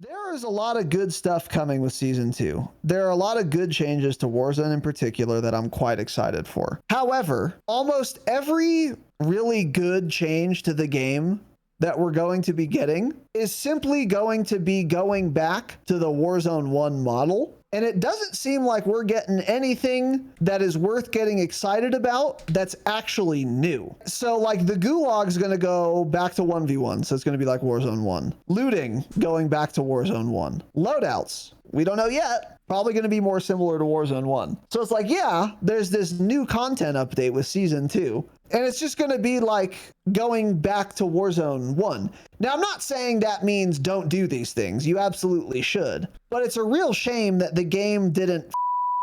There is a lot of good stuff coming with Season 2. There are a lot of good changes to Warzone in particular that I'm quite excited for. However, almost every really good change to the game that we're going to be getting is simply going to be going back to the Warzone 1 model. And it doesn't seem like we're getting anything that is worth getting excited about that's actually new. So like the Gulag's going to go back to 1v1. So it's going to be like Warzone 1. Looting going back to Warzone 1. Loadouts, we don't know yet. Probably going to be more similar to Warzone 1. So it's like, yeah, there's this new content update with Season 2. And it's just going to be like going back to Warzone 1. Now, I'm not saying that means don't do these things. You absolutely should. But it's a real shame that the game didn't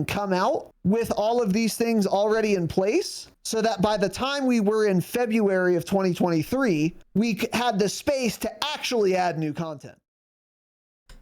come out with all of these things already in place, so that by the time we were in February of 2023, we had the space to actually add new content.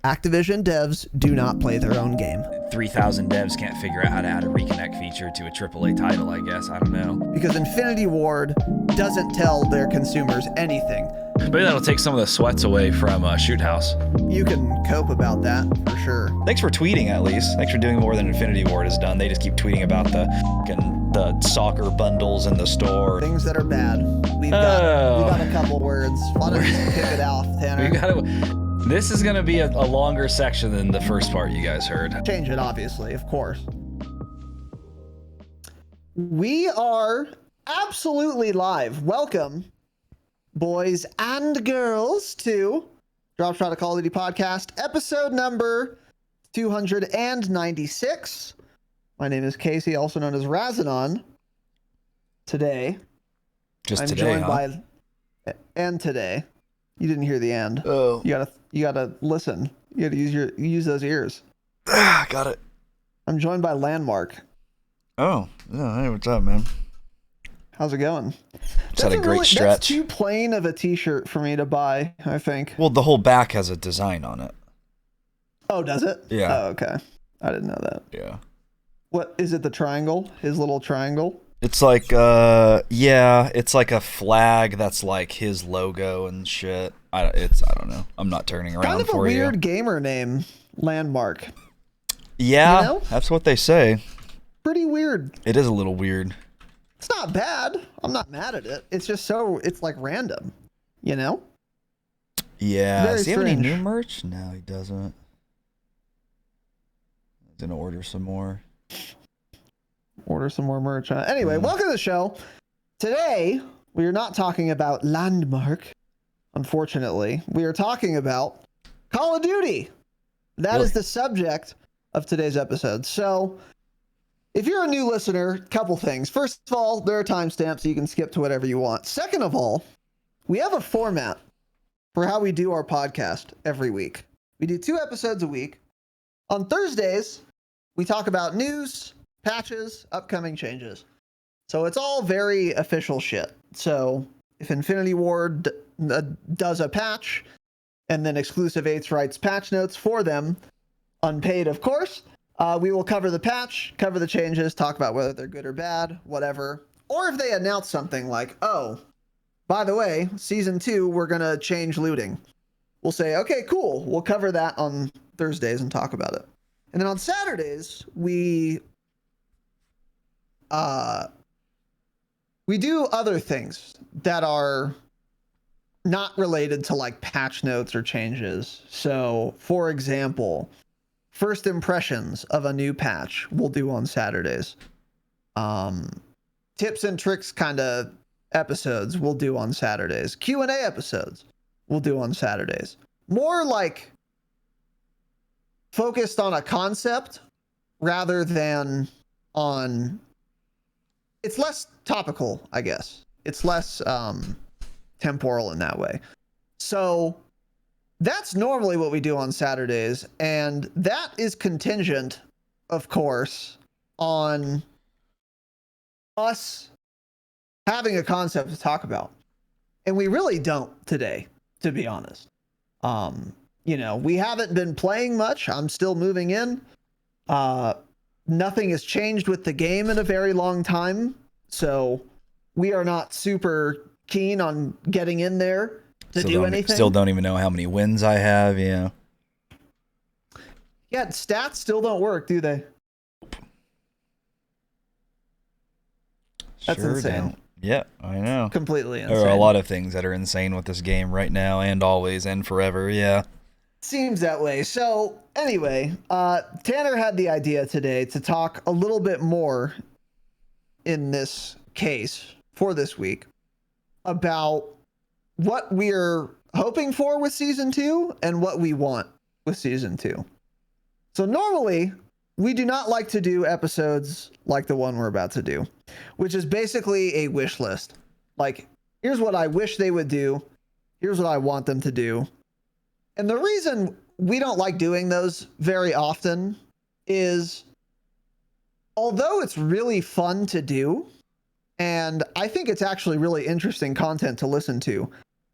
Activision devs do not play their own game. 3,000 devs can't figure out how to add a reconnect feature to a AAA title, I guess. I don't know. Because Infinity Ward doesn't tell their consumers anything. Maybe that'll take some of the sweats away from Shoot House. You can cope about that, for sure. Thanks for tweeting, at least. Thanks for doing more than Infinity Ward has done. They just keep tweeting about the soccer bundles in the store. Things that are bad. We've got a couple words. Why don't you kick it off, Tanner? This is going to be a longer section than the first part you guys heard. Change it, obviously, of course. We are absolutely live. Welcome, boys and girls, to Dropshot, a Call of Duty podcast, episode number 296. My name is Casey, also known as Razinon. Today, Just I'm today, joined huh? by, and today, you didn't hear the end. Oh. You gotta listen. You gotta use those ears. Got it. I'm joined by Landmark. Oh, yeah. Hey, what's up, man? How's it going? Just had a great stretch. That's too plain of a t-shirt for me to buy, I think. Well, the whole back has a design on it. Oh, does it? Yeah. Oh, okay. I didn't know that. Yeah. What is it? The triangle? His little triangle? It's like, yeah, it's like a flag that's like his logo and shit. I don't know. I'm not turning around Kind of a for you. weird gamer name, Landmark. Yeah, You know? that's what they say. Pretty weird. It is a little weird. It's not bad. I'm not mad at it. It's just it's like random, you know? Yeah. Very Does he have any strange. new merch? No, he doesn't. He's gonna order some more. Order some more merch. Anyway, welcome to the show. Today, we are not talking about Landmark, unfortunately. We are talking about Call of Duty. That is the subject of today's episode. So, if you're a new listener, couple things. First of all, there are timestamps, so you can skip to whatever you want. Second of all, we have a format for how we do our podcast every week. We do 2 episodes a week. On Thursdays, we talk about news, patches, upcoming changes. So it's all very official shit. So if Infinity Ward does a patch and then Exclusive 8s writes patch notes for them, unpaid of course, we will cover the patch, cover the changes, talk about whether they're good or bad, whatever. Or if they announce something like, oh, by the way, Season 2, we're going to change looting. We'll say, okay, cool. We'll cover that on Thursdays and talk about it. And then on Saturdays, we do other things that are not related to like patch notes or changes. So, for example, first impressions of a new patch we'll do on Saturdays. Tips and tricks kind of episodes we'll do on Saturdays. Q&A episodes we'll do on Saturdays. More like focused on a concept rather than on... It's less topical, I guess. It's less temporal in that way. So that's normally what we do on Saturdays, and that is contingent, of course, on us having a concept to talk about. And we really don't today, to be honest. You know, we haven't been playing much. I'm still moving in. Nothing has changed with the game in a very long time, so we are not super keen on getting in there to do anything. Still don't even know how many wins I have, yeah. Yeah, stats still don't work, do they? That's Sure insane. don't. Yeah, I know. Completely insane. There are a lot of things that are insane with this game right now and always and forever. Yeah. Seems that way. So anyway, Tanner had the idea today to talk a little bit more in this case for this week about what we're hoping for with season 2 and what we want with season 2. So normally we do not like to do episodes like the one we're about to do, which is basically a wish list. Like, here's what I wish they would do. Here's what I want them to do. And the reason we don't like doing those very often is, although it's really fun to do, and I think it's actually really interesting content to listen to,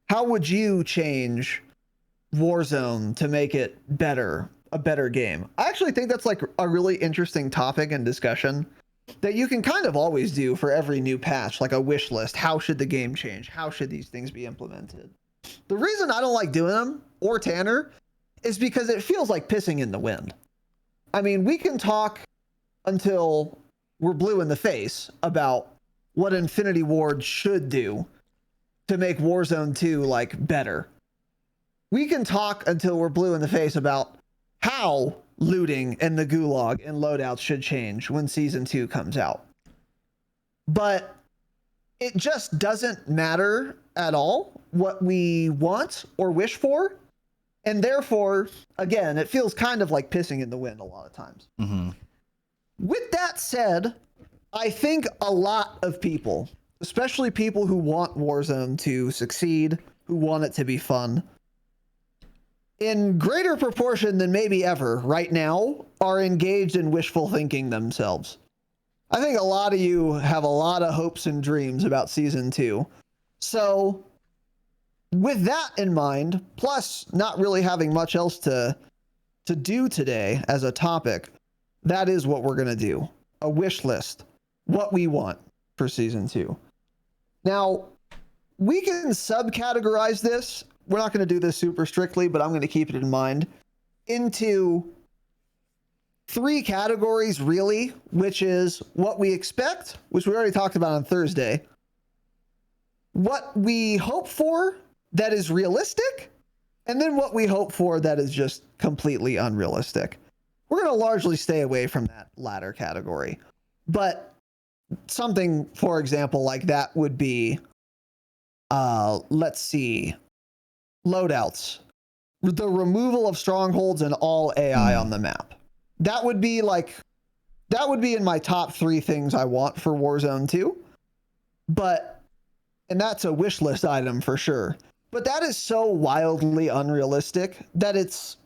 how would you change Warzone to make it better, a better game? I actually think that's like a really interesting topic and discussion that you can kind of always do for every new patch, like a wish list. How should the game change? How should these things be implemented? The reason I don't like doing them, or Tanner, is because it feels like pissing in the wind. I mean, we can talk until we're blue in the face about what Infinity Ward should do to make Warzone 2 like better. We can talk until we're blue in the face about how looting and the gulag and loadouts should change when season 2 comes out. But it just doesn't matter at all what we want or wish for. And therefore, again, it feels kind of like pissing in the wind a lot of times. Mm-hmm. With that said, I think a lot of people, especially people who want Warzone to succeed, who want it to be fun, in greater proportion than maybe ever right now, are engaged in wishful thinking themselves. I think a lot of you have a lot of hopes and dreams about season 2. So with that in mind, plus not really having much else to do today as a topic, that is what we're going to do. A wish list. What we want for season 2. Now, we can subcategorize this. We're not going to do this super strictly, but I'm going to keep it in mind, into 3 categories, really, which is what we expect, which we already talked about on Thursday, what we hope for that is realistic, and then what we hope for that is just completely unrealistic. We're going to largely stay away from that latter category. But something, for example, like that would be, let's see, loadouts. The removal of strongholds and all AI on the map. That would be in my top 3 things I want for Warzone 2. And that's a wish list item for sure. But that is so wildly unrealistic that it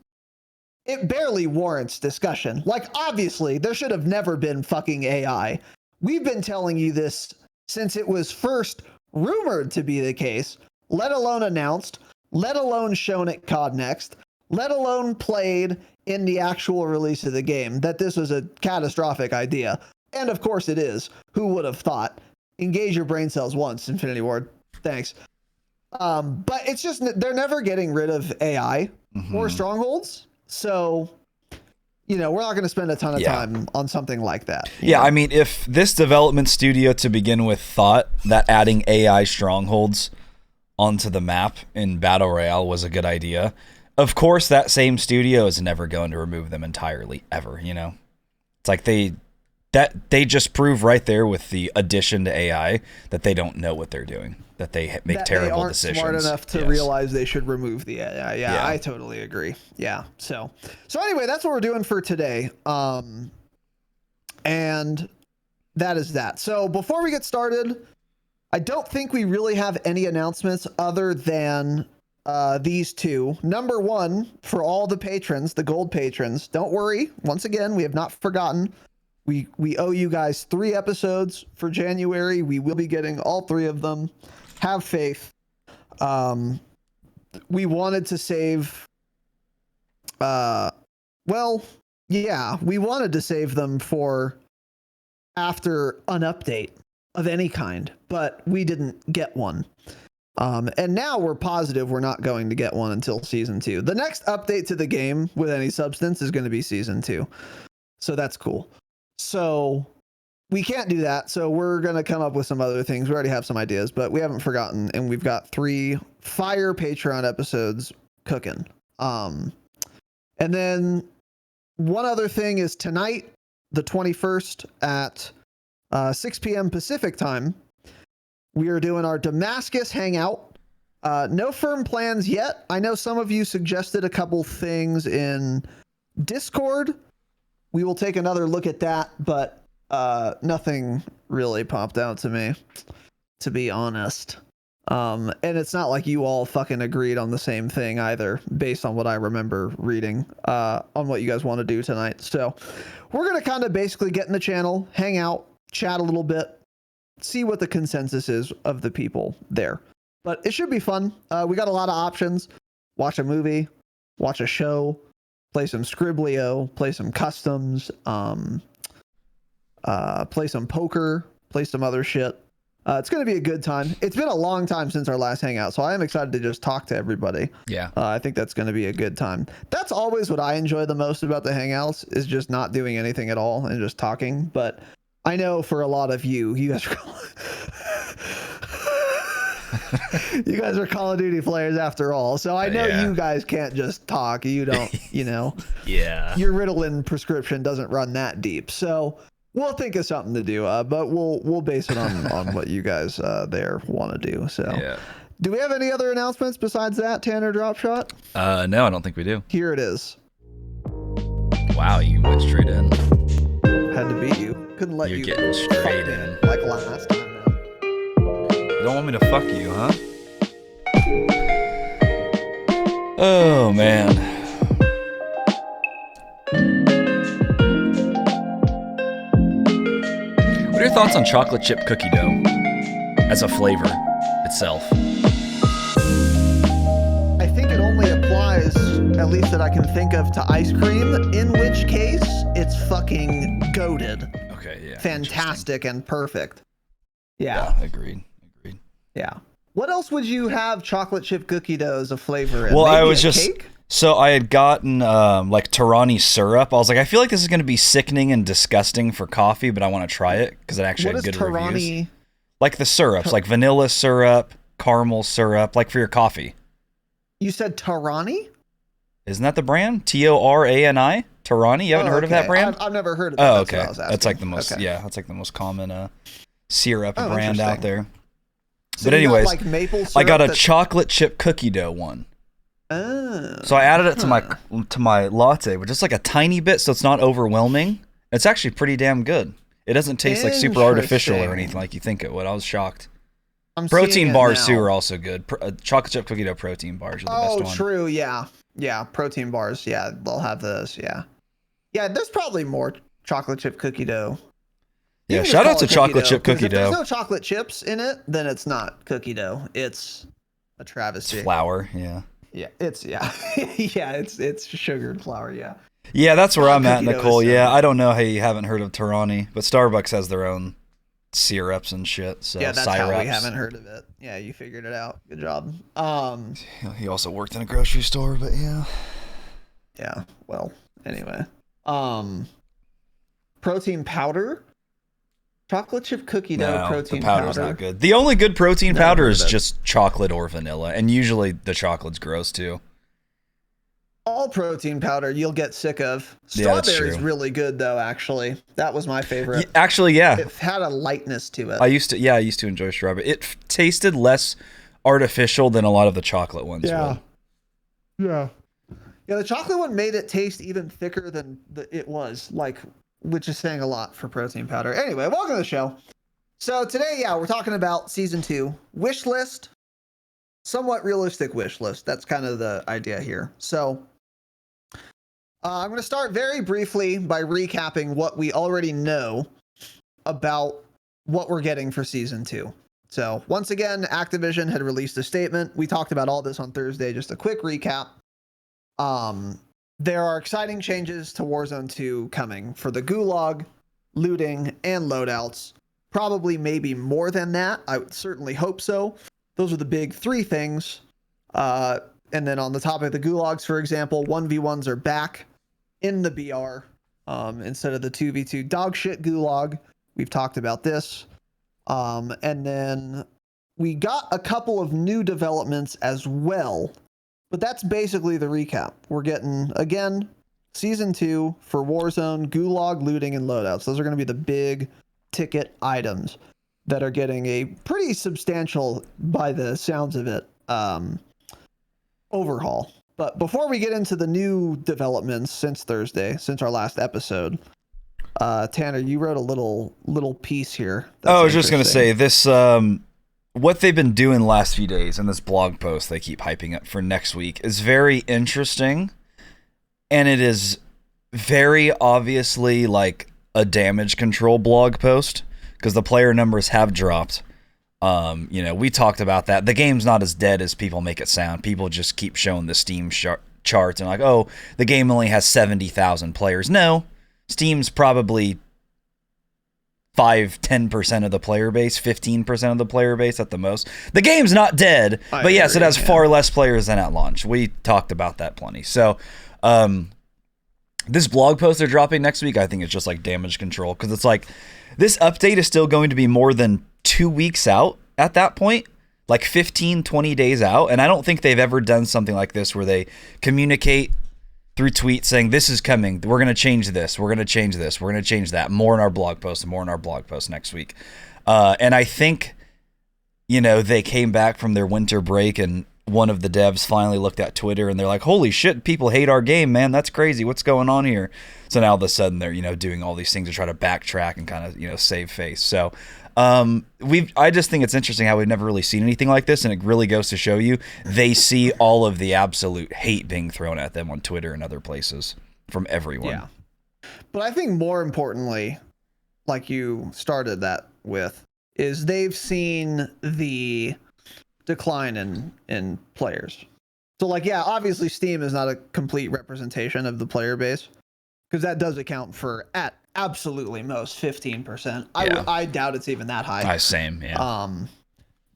barely warrants discussion. Like, obviously, there should have never been fucking AI. We've been telling you this since it was first rumored to be the case, let alone announced, let alone shown at COD Next, let alone played in the actual release of the game, that this was a catastrophic idea. And of course it is. Who would have thought? Engage your brain cells once, Infinity Ward. Thanks. But it's just, they're never getting rid of AI or strongholds. So, we're not going to spend a ton of time on something like that. Yeah, know? I mean, if this development studio to begin with thought that adding AI strongholds onto the map in Battle Royale was a good idea, of course that same studio is never going to remove them entirely, ever, It's like they just prove right there with the addition to AI that they don't know what they're doing, that they make that terrible they aren't decisions. Smart enough to realize they should remove the AI. Yeah, I totally agree. Yeah. So anyway, that's what we're doing for today. And that is that. So before we get started, I don't think we really have any announcements other than these 2. Number 1, for all the patrons, the gold patrons, don't worry. Once again, we have not forgotten. We owe you guys 3 episodes for January. We will be getting all 3 of them. Have faith. We wanted to save, we wanted to save them for after an update of any kind, but we didn't get one. And now we're positive we're not going to get one until season 2. The next update to the game with any substance is going to be season 2. So that's cool. So we can't do that. So we're going to come up with some other things. We already have some ideas, but we haven't forgotten. And we've got 3 fire Patreon episodes cooking. And then one other thing is tonight, the 21st at 6 p.m. Pacific time, we are doing our Damascus hangout. No firm plans yet. I know some of you suggested a couple things in Discord. We will take another look at that, but nothing really popped out to me, to be honest. And it's not like you all fucking agreed on the same thing either, based on what I remember reading on what you guys want to do tonight. So we're going to kind of basically get in the channel, hang out, chat a little bit, see what the consensus is of the people there. But it should be fun. We got a lot of options. Watch a movie, watch a show, play some Scriblio, play some customs, play some poker, play some other shit. It's going to be a good time. It's been a long time since our last hangout, so I am excited to just talk to everybody. Yeah. I think that's going to be a good time. That's always what I enjoy the most about the hangouts, is just not doing anything at all and just talking. But I know for a lot of you guys are you guys are Call of Duty players after all. So I know you guys can't just talk. You don't, Yeah. Your Ritalin prescription doesn't run that deep. So we'll think of something to do, but we'll base it on what you guys there want to do. So Yeah. Do we have any other announcements besides that, Tanner Dropshot? No, I don't think we do. Here it is. Wow, you went straight in. Had to beat you. Couldn't let You're you getting straight in. like last time, man. You don't want me to fuck you, huh? Oh, man. What are your thoughts on chocolate chip cookie dough as a flavor itself? I think it only applies, at least that I can think of, to ice cream, in which case it's fucking goated. Okay, yeah. Fantastic and perfect. Yeah. Agreed. Yeah. What else would you have chocolate chip cookie dough as a flavor in? Well, Maybe I was a just... cake? So I had gotten like Tarani syrup. I was like, I feel like this is going to be sickening and disgusting for coffee, but I want to try it because it actually had good reviews. Like the syrups, like vanilla syrup, caramel syrup, like for your coffee. You said Tarani? Isn't that the brand? Torani? Tarani? You haven't heard of that brand? I've never heard of that. Oh, okay. That's like the most, that's like the most common syrup brand out there. So but anyways, like maple syrup, I got a chocolate chip cookie dough one. Oh. So I added it to my latte, but just like a tiny bit, so it's not overwhelming. It's actually pretty damn good. It doesn't taste like super artificial or anything like you think it would. I was shocked. Protein bars too are also good. Chocolate chip cookie dough protein bars are the best one. Oh, true. Yeah. Protein bars. Yeah, they'll have those. Yeah. There's probably more chocolate chip cookie dough. Yeah. Shout out to chocolate chip cookie dough. If there's no chocolate chips in it, then it's not cookie dough. It's a travesty. It's flour. Yeah. Yeah. It's sugared flour. Yeah. Yeah, that's where I'm at, Nicole. Yeah, I don't know how you haven't heard of Tarani, but Starbucks has their own syrups and shit. So yeah, that's syrups. how we haven't heard of it. Yeah, you figured it out. Good job. He also worked in a grocery store, but yeah. Yeah. Well, anyway. Protein powder. Chocolate chip cookie dough protein powder. The powder's not good. The only good protein powder is just chocolate or vanilla, and usually the chocolate's gross too. All protein powder you'll get sick of. Strawberry's really good though, actually. That was my favorite. Actually, yeah. It had a lightness to it. I used to enjoy strawberry. It tasted less artificial than a lot of the chocolate ones would. Yeah, the chocolate one made it taste even thicker than it was, which is saying a lot for protein powder. Anyway, welcome to the show. So today, we're talking about season 2 wish list. Somewhat realistic wish list. That's kind of the idea here. So I'm going to start very briefly by recapping what we already know about what we're getting for season 2. So once again, Activision had released a statement. We talked about all this on Thursday. Just a quick recap. There are exciting changes to Warzone 2 coming for the gulag, looting, and loadouts. Probably maybe more than that. I would certainly hope so. Those are the big three things. And then on the topic of the gulags, for example, 1v1s are back in the BR instead of the 2v2 dog shit gulag. We've talked about this. And then we got a couple of new developments as well, but that's basically the recap. We're getting, again, Season 2 for Warzone, gulag, looting, and loadouts. Those are going to be the big ticket items that are getting a pretty substantial, by the sounds of it, overhaul. But before we get into the new developments since Thursday, since our last episode, Tanner, you wrote a little piece here. I was just going to say this, what they've been doing the last few days in this blog post they keep hyping up for next week is very interesting. And it is very obviously like a damage control blog post because the player numbers have dropped. We talked about that. The game's not as dead as people make it sound. People just keep showing the Steam charts and like, oh, the game only has 70,000 players. No, Steam's probably 5-10% of the player base, 15% of the player base at the most. The game's not dead, but yes, it has far less players than at launch. We talked about that plenty. So, this blog post they're dropping next week, I think it's just like damage control because it's like this update is still going to be more than 2 weeks out at that point, like 15, 20 days out. And I don't think they've ever done something like this where they communicate through tweets saying this is coming. We're going to change this. We're going to change this. We're going to change that. More in our blog post and more in our blog post next week. And I think, they came back from their winter break and one of the devs finally looked at Twitter and they're like, holy shit, people hate our game, man. That's crazy. What's going on here? So now all of a sudden they're, doing all these things to try to backtrack and kind of, save face. So I just think it's interesting how we've never really seen anything like this. And it really goes to show you they see all of the absolute hate being thrown at them on Twitter and other places from everyone. Yeah. But I think more importantly, like you started that with, is they've seen the decline in players. So like, yeah, obviously Steam is not a complete representation of the player base because that does account for at absolutely most 15%. Yeah. I doubt it's even that high. Same, yeah.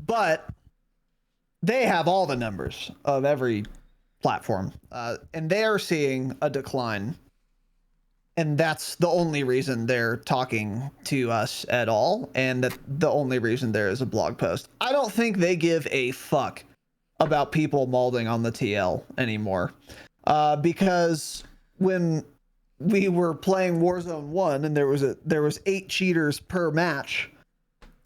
But they have all the numbers of every platform, and they are seeing a decline. And that's the only reason they're talking to us at all. And that the only reason there is a blog post. I don't think they give a fuck about people molding on the TL anymore. Because when we were playing Warzone 1 and there was 8 cheaters per match,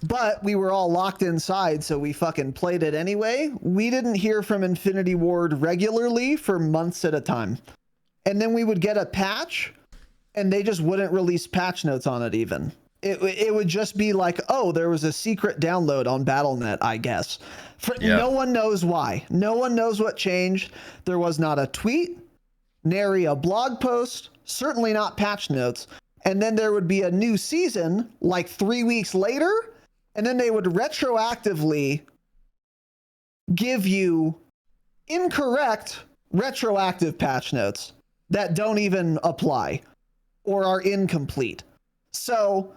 but we were all locked inside, so we fucking played it anyway. We didn't hear from Infinity Ward regularly for months at a time. And then we would get a patch and they just wouldn't release patch notes on it even. It would just be like, oh, there was a secret download on Battle.net, I guess. No one knows why. No one knows what changed. There was not a tweet, nary a blog post, certainly not patch notes. And then there would be a new season like 3 weeks later, and then they would retroactively give you incorrect retroactive patch notes that don't even apply or are incomplete. So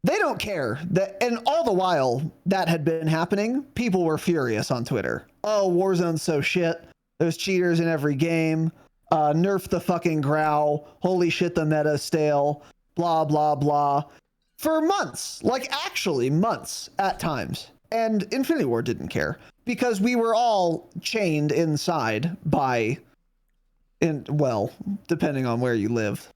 they don't care that, and all the while that had been happening, people were furious on Twitter. Oh, Warzone's so shit. There's cheaters in every game. Nerf the fucking growl. Holy shit, the meta's stale. Blah, blah, blah. For months, like actually months at times. And Infinity Ward didn't care because we were all chained inside depending on where you live.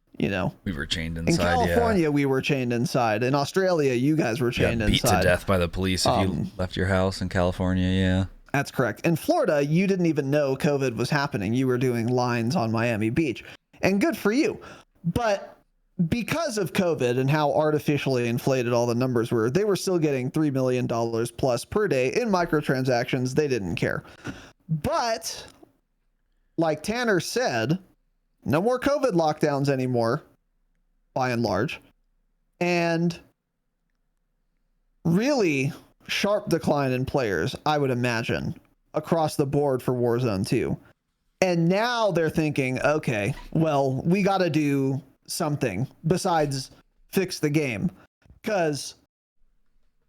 We were chained inside. In California, we were chained inside. In Australia, you guys were chained beat inside. To death by the police if you left your house in California. Yeah, that's correct. In Florida, you didn't even know COVID was happening. You were doing lines on Miami Beach, and good for you. But because of COVID and how artificially inflated all the numbers were, they were still getting $3 million plus per day in microtransactions. They didn't care. But like Tanner said, no more COVID lockdowns anymore, by and large. And really sharp decline in players, I would imagine, across the board for Warzone 2. And now they're thinking, okay, well, we got to do something besides fix the game. Because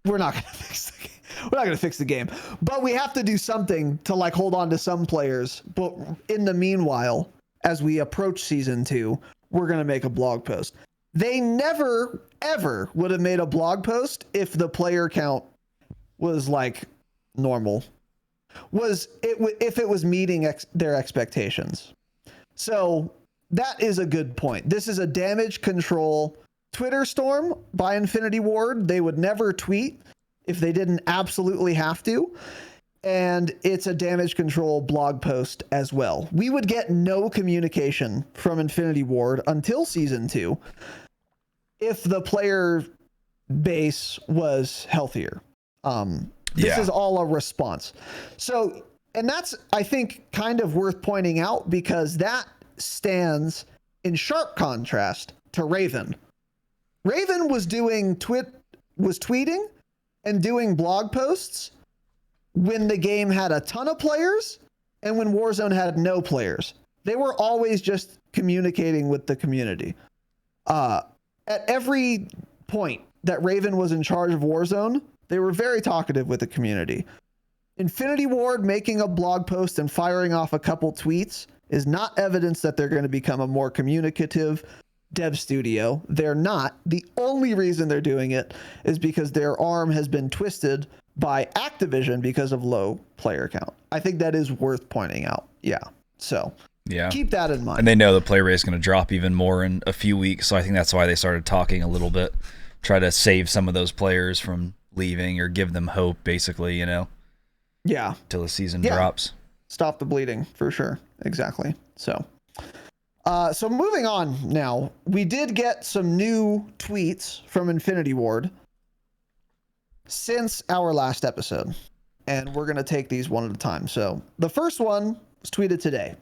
we're not going to fix the game. We're not going to fix the game, but we have to do something to like hold on to some players. But in the meanwhile, as we approach season 2, we're going to make a blog post. They never, ever would have made a blog post if the player count was like normal. If it was meeting their expectations. So that is a good point. This is a damage control Twitter storm by Infinity Ward. They would never tweet if they didn't absolutely have to. And it's a damage control blog post as well. We would get no communication from Infinity Ward until season 2 if the player base was healthier. This is all a response. So, and that's, I think, kind of worth pointing out because that stands in sharp contrast to Raven. Raven was tweeting and doing blog posts when the game had a ton of players and when Warzone had no players. They were always just communicating with the community. At every point that Raven was in charge of Warzone, they were very talkative with the community. Infinity Ward making a blog post and firing off a couple tweets is not evidence that they're going to become a more communicative dev studio. They're not. The only reason they're doing it is because their arm has been twisted by Activision because of low player count. I think that is worth pointing out. Yeah. So keep that in mind. And they know the play rate is going to drop even more in a few weeks. So I think that's why they started talking a little bit, try to save some of those players from leaving or give them hope, basically, you know? Yeah. Till the season drops. Stop the bleeding, for sure. Exactly. So moving on now, we did get some new tweets from Infinity Ward since our last episode, and we're going to take these one at a time. So the first one was tweeted today.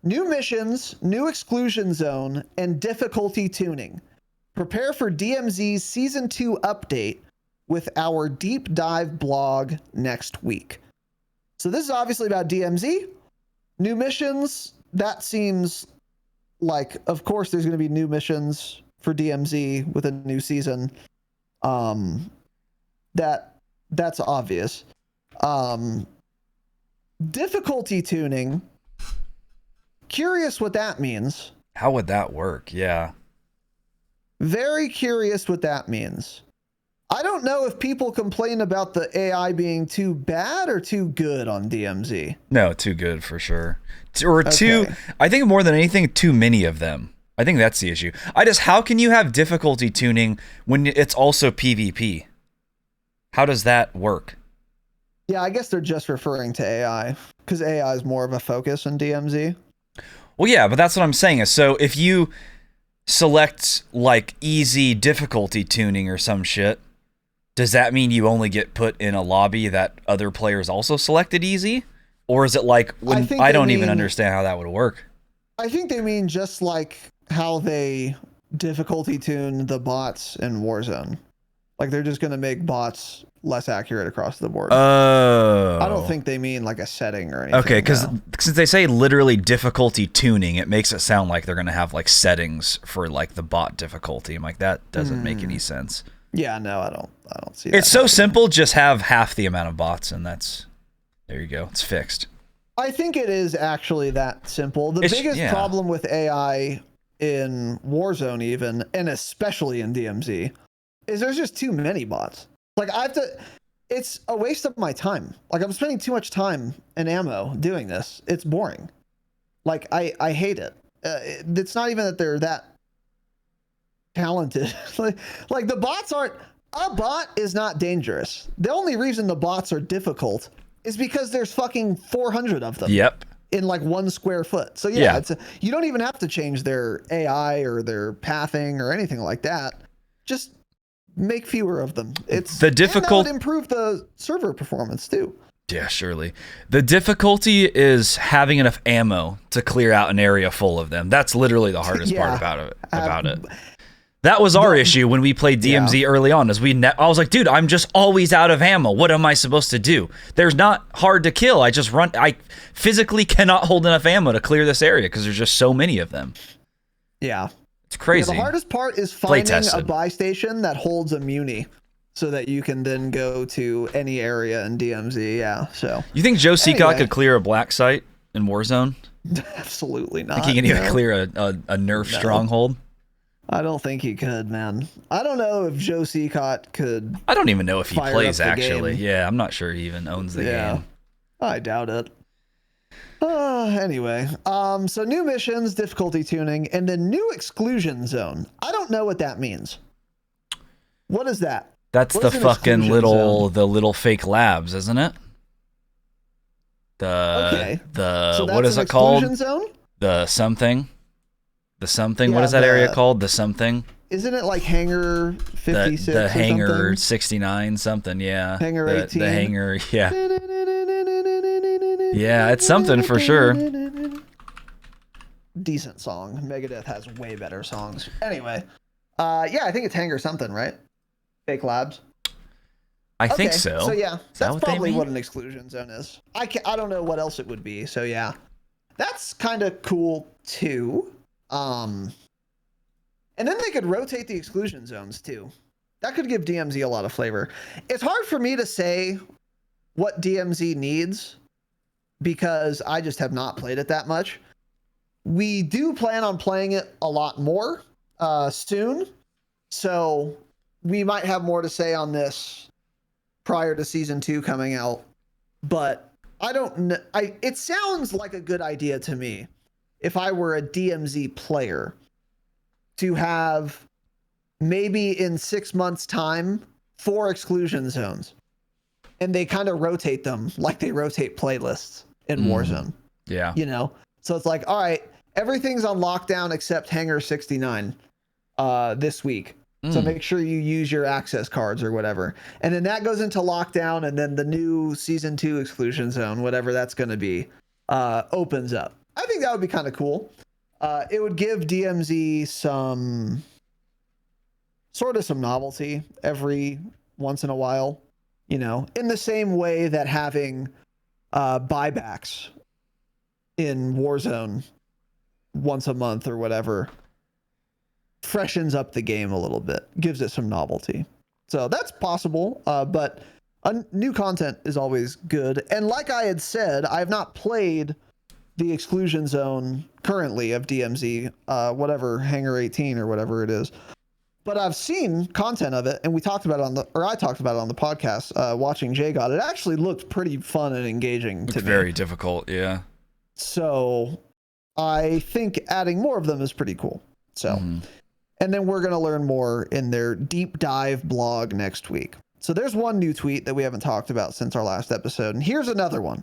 New missions, new exclusion zone, and difficulty tuning. Prepare for DMZ's Season 2 update with our deep dive blog next week. So this is obviously about DMZ. New missions, that seems like, of course, there's going to be new missions for DMZ with a new season. That's obvious. Difficulty tuning. Curious what that means. How would that work? Yeah. Very curious what that means. I don't know if people complain about the AI being too bad or too good on DMZ. No, too good for sure. Too, I think more than anything, too many of them. I think that's the issue. How can you have difficulty tuning when it's also PvP? How does that work? Yeah, I guess they're just referring to AI because AI is more of a focus in DMZ. Well, yeah, but that's what I'm saying. So if you select like easy difficulty tuning or some shit, does that mean you only get put in a lobby that other players also selected easy? Or is it like, I don't even understand how that would work. I think they mean just like how they difficulty tune the bots in Warzone. Like they're just going to make bots less accurate across the board. Oh. I don't think they mean like a setting or anything. Okay, because since they say literally difficulty tuning, it makes it sound like they're going to have like settings for like the bot difficulty. I'm like, that doesn't make any sense. Yeah, no, I don't see that. It's so simple, just have half the amount of bots and there you go. It's fixed. I think it is actually that simple. The biggest problem with AI in Warzone even, and especially in DMZ, is there's just too many bots. Like it's a waste of my time. Like I'm spending too much time and ammo doing this. It's boring. Like I hate it. It's not even that they're that talented. like the bots aren't, a bot is not dangerous. The only reason the bots are difficult is because there's fucking 400 of them. Yep. In like 1 square foot. So yeah. You don't even have to change their AI or their pathing or anything like that. Just make fewer of them. It's the difficult, and that would improve the server performance too. Yeah, surely. The difficulty is having enough ammo to clear out an area full of them. That's literally the hardest part about it. That was our issue when we played DMZ early on. I was like, dude, I'm just always out of ammo. What am I supposed to do? There's not hard to kill. I physically cannot hold enough ammo to clear this area because there's just so many of them. Yeah. It's crazy. Yeah, the hardest part is finding a buy station that holds a muni. so that you can then go to any area in DMZ. Yeah. So You think Joe Seacott Anyway. could clear a black site in Warzone? absolutely not. Think he can even no. clear a nerf stronghold? I don't think he could, man. I don't know if Joe Seacott could. I don't even know if he Fire plays, up the actually. game. Yeah, I'm not sure he even owns the game. I doubt it. Anyway, so new missions, difficulty tuning, and then new exclusion zone. I don't know what that means. What is that? That's What the is an fucking exclusion the little fake labs, isn't it? Okay. So what that's is an it called? exclusion zone? The something. What Yeah, is that area called? The something. Isn't it like Hangar 56 The or hangar something? 69 something, yeah. Hangar the, 18. The hangar, yeah. Yeah, it's something for sure. Decent song. Megadeth has way better songs. Anyway, yeah, I think it's Hangar something, right? Fake Labs. I think Okay, so. So yeah, Is that that's what they probably mean? what an exclusion zone is. I don't know what else it would be. So yeah, that's kind of cool too. And then they could rotate the exclusion zones too. That could give DMZ a lot of flavor. It's hard for me to say what DMZ needs because I just have not played it that much. We do plan on playing it a lot more soon. So we might have more to say on this prior to season 2 coming out. But I don't know. It sounds like a good idea to me if I were a DMZ player to have maybe in 6 months' time 4 exclusion zones. And they kind of rotate them like they rotate playlists in Warzone. Yeah. You know? So it's like, all right, everything's on lockdown except Hangar 69 this week. So make sure you use your access cards or whatever. And then that goes into lockdown, and then the new season 2 exclusion zone, whatever that's going to be, opens up. I think that would be kind of cool. It would give DMZ some novelty every once in a while, you know, in the same way that having buybacks in Warzone once a month or whatever freshens up the game a little bit, gives it some novelty. So that's possible, but new content is always good. And like I had said, I have not played the exclusion zone currently of DMZ, whatever, Hangar 18 or whatever it is. But I've seen content of it, and I talked about it on the podcast, watching JGod. It actually looked pretty fun and engaging to me. Very difficult, yeah. So I think adding more of them is pretty cool. So, and then we're going to learn more in their deep dive blog next week. So there's one new tweet that we haven't talked about since our last episode. And here's another one.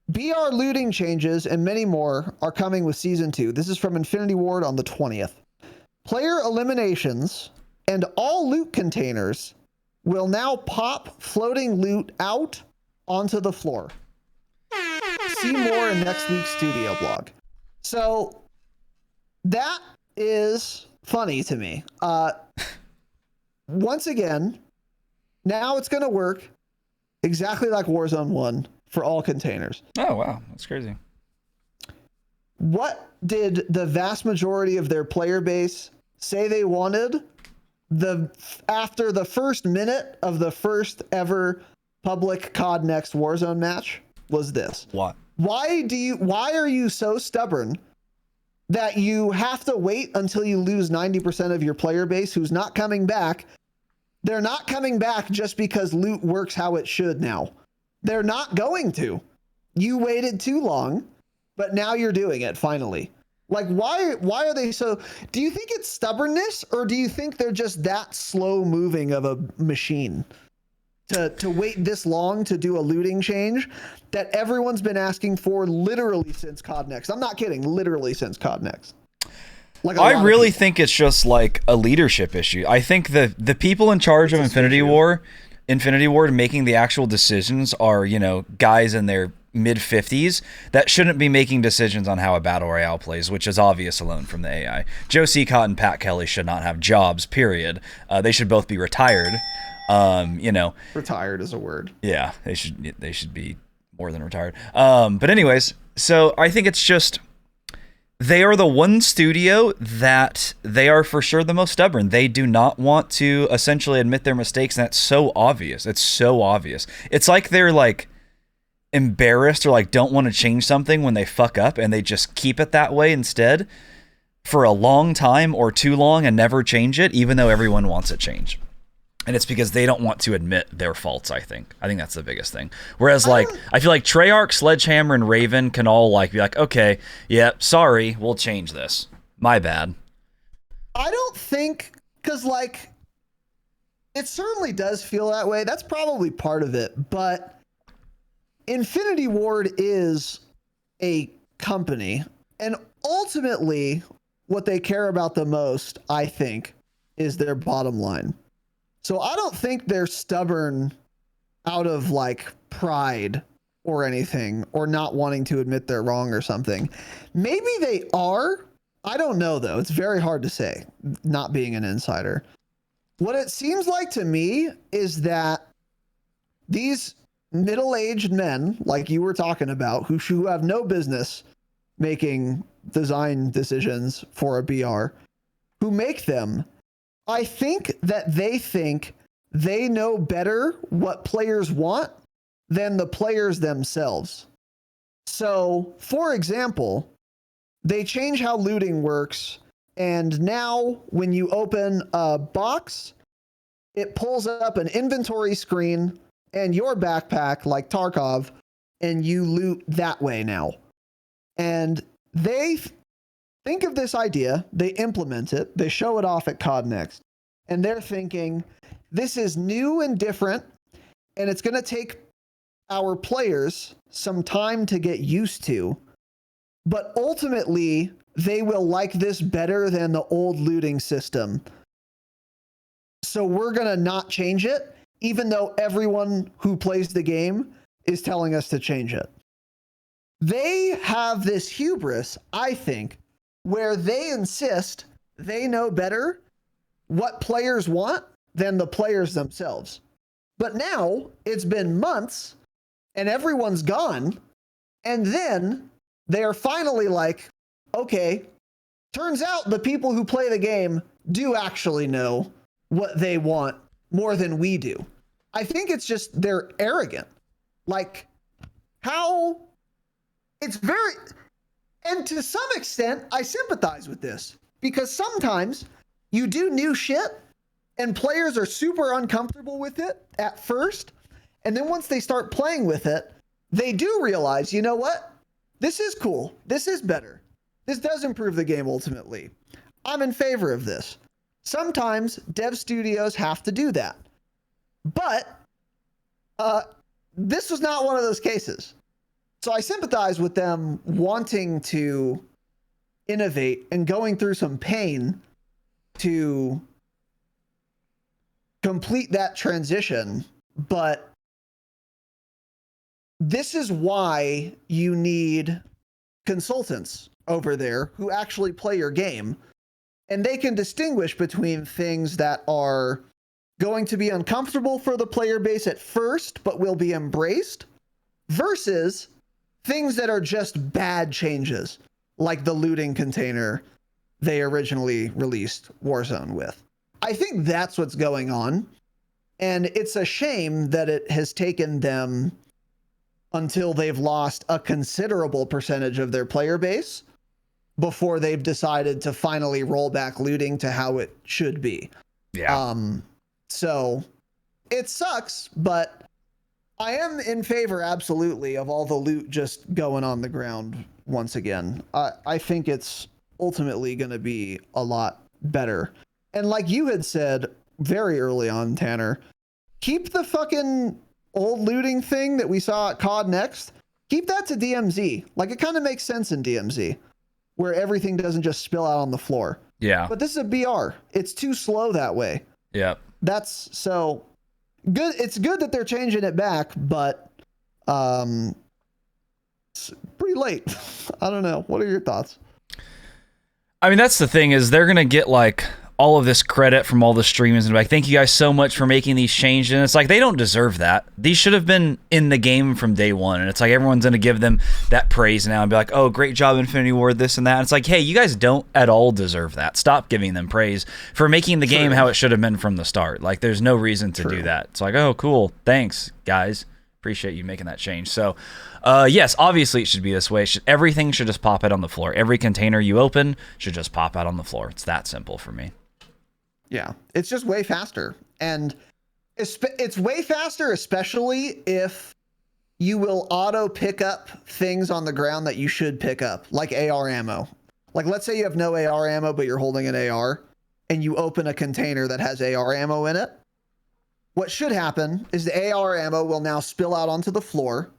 BR looting changes and many more are coming with season 2. This is from Infinity Ward on the 20th. Player eliminations and all loot containers will now pop floating loot out onto the floor. See more in next week's studio blog. So that is funny to me. Once again, now it's going to work exactly like Warzone 1 for all containers. Oh, wow. That's crazy. What did the vast majority of their player base say they wanted after the first minute of the first ever public COD Next Warzone match? Was this. What? Why are you so stubborn that you have to wait until you lose 90% of your player base who's not coming back? They're not coming back just because loot works how it should now. They're not going to. You waited too long, but now you're doing it finally. Like, why are they so... Do you think it's stubbornness, or do you think they're just that slow moving of a machine to wait this long to do a looting change that everyone's been asking for literally since COD Next? I'm not kidding, literally since COD Next. Like, I really think it's just like a leadership issue. I think the people in charge of Infinity Ward making the actual decisions are, you know, guys in their mid-50s that shouldn't be making decisions on how a battle royale plays, which is obvious alone from the AI. Joe Seacott and Pat Kelly should not have jobs, period. They should both be retired. You know, retired is a word. Yeah, they should be more than retired. But anyways, so I think it's just They are the one studio that they are for sure the most stubborn. They do not want to essentially admit their mistakes, and that's so obvious. It's so obvious. It's like they're like embarrassed or like don't want to change something when they fuck up, and they just keep it that way instead for a long time or too long and never change it, even though everyone wants it changed. And it's because they don't want to admit their faults, I think. I think that's the biggest thing. Whereas, like, I feel like Treyarch, Sledgehammer, and Raven can all, like, be like, okay, yeah, sorry, we'll change this. My bad. I don't think, because, like, it certainly does feel that way. That's probably part of it. But Infinity Ward is a company. And ultimately, what they care about the most, I think, is their bottom line. So I don't think they're stubborn out of like pride or anything, or not wanting to admit they're wrong or something. Maybe they are. I don't know though. It's very hard to say, not being an insider. What it seems like to me is that these middle-aged men, like you were talking about, who have no business making design decisions for a BR, who make them, I think that they think they know better what players want than the players themselves. So, for example, they change how looting works, and now when you open a box, it pulls up an inventory screen and your backpack, like Tarkov, and you loot that way now. And they think of this idea, they implement it, they show it off at COD Next, and they're thinking, this is new and different, and it's going to take our players some time to get used to, but ultimately, they will like this better than the old looting system. So we're going to not change it, even though everyone who plays the game is telling us to change it. They have this hubris, I think, where they insist they know better what players want than the players themselves. But now it's been months and everyone's gone. And then they are finally like, okay, turns out the people who play the game do actually know what they want more than we do. I think it's just they're arrogant. Like, how it's very, and to some extent, I sympathize with this, because sometimes you do new shit and players are super uncomfortable with it at first. And then once they start playing with it, they do realize, you know what? This is cool. This is better. This does improve the game ultimately. I'm in favor of this. Sometimes dev studios have to do that. But this was not one of those cases. So I sympathize with them wanting to innovate and going through some pain to complete that transition. But this is why you need consultants over there who actually play your game, and they can distinguish between things that are going to be uncomfortable for the player base at first, but will be embraced, versus things that are just bad changes, like the looting container they originally released Warzone with. I think that's what's going on. And it's a shame that it has taken them until they've lost a considerable percentage of their player base before they've decided to finally roll back looting to how it should be. Yeah. So it sucks, but I am in favor, absolutely, of all the loot just going on the ground once again. I think it's ultimately going to be a lot better. And like you had said very early on, Tanner, keep the fucking old looting thing that we saw at COD Next. Keep that to DMZ. Like, it kind of makes sense in DMZ, where everything doesn't just spill out on the floor. Yeah. But this is a BR. It's too slow that way. Yeah. That's so good. It's good that they're changing it back, but it's pretty late. I don't know. What are your thoughts? I mean, that's the thing, is they're going to get like all of this credit from all the streamers and like, thank you guys so much for making these changes. And it's like, they don't deserve that. These should have been in the game from day one. And it's like, everyone's going to give them that praise now and be like, oh, great job, Infinity Ward, this and that. And it's like, hey, you guys don't at all deserve that. Stop giving them praise for making the game how it should have been from the start. Like, there's no reason to do that. It's like, oh, cool. Thanks, guys. Appreciate you making that change. So, yes, obviously it should be this way. Everything should just pop out on the floor. Every container you open should just pop out on the floor. It's that simple for me. Yeah, it's just way faster. And it's way faster, especially if you will auto pick up things on the ground that you should pick up, like AR ammo. Like, let's say you have no AR ammo, but you're holding an AR, and you open a container that has AR ammo in it. What should happen is the AR ammo will now spill out onto the floor,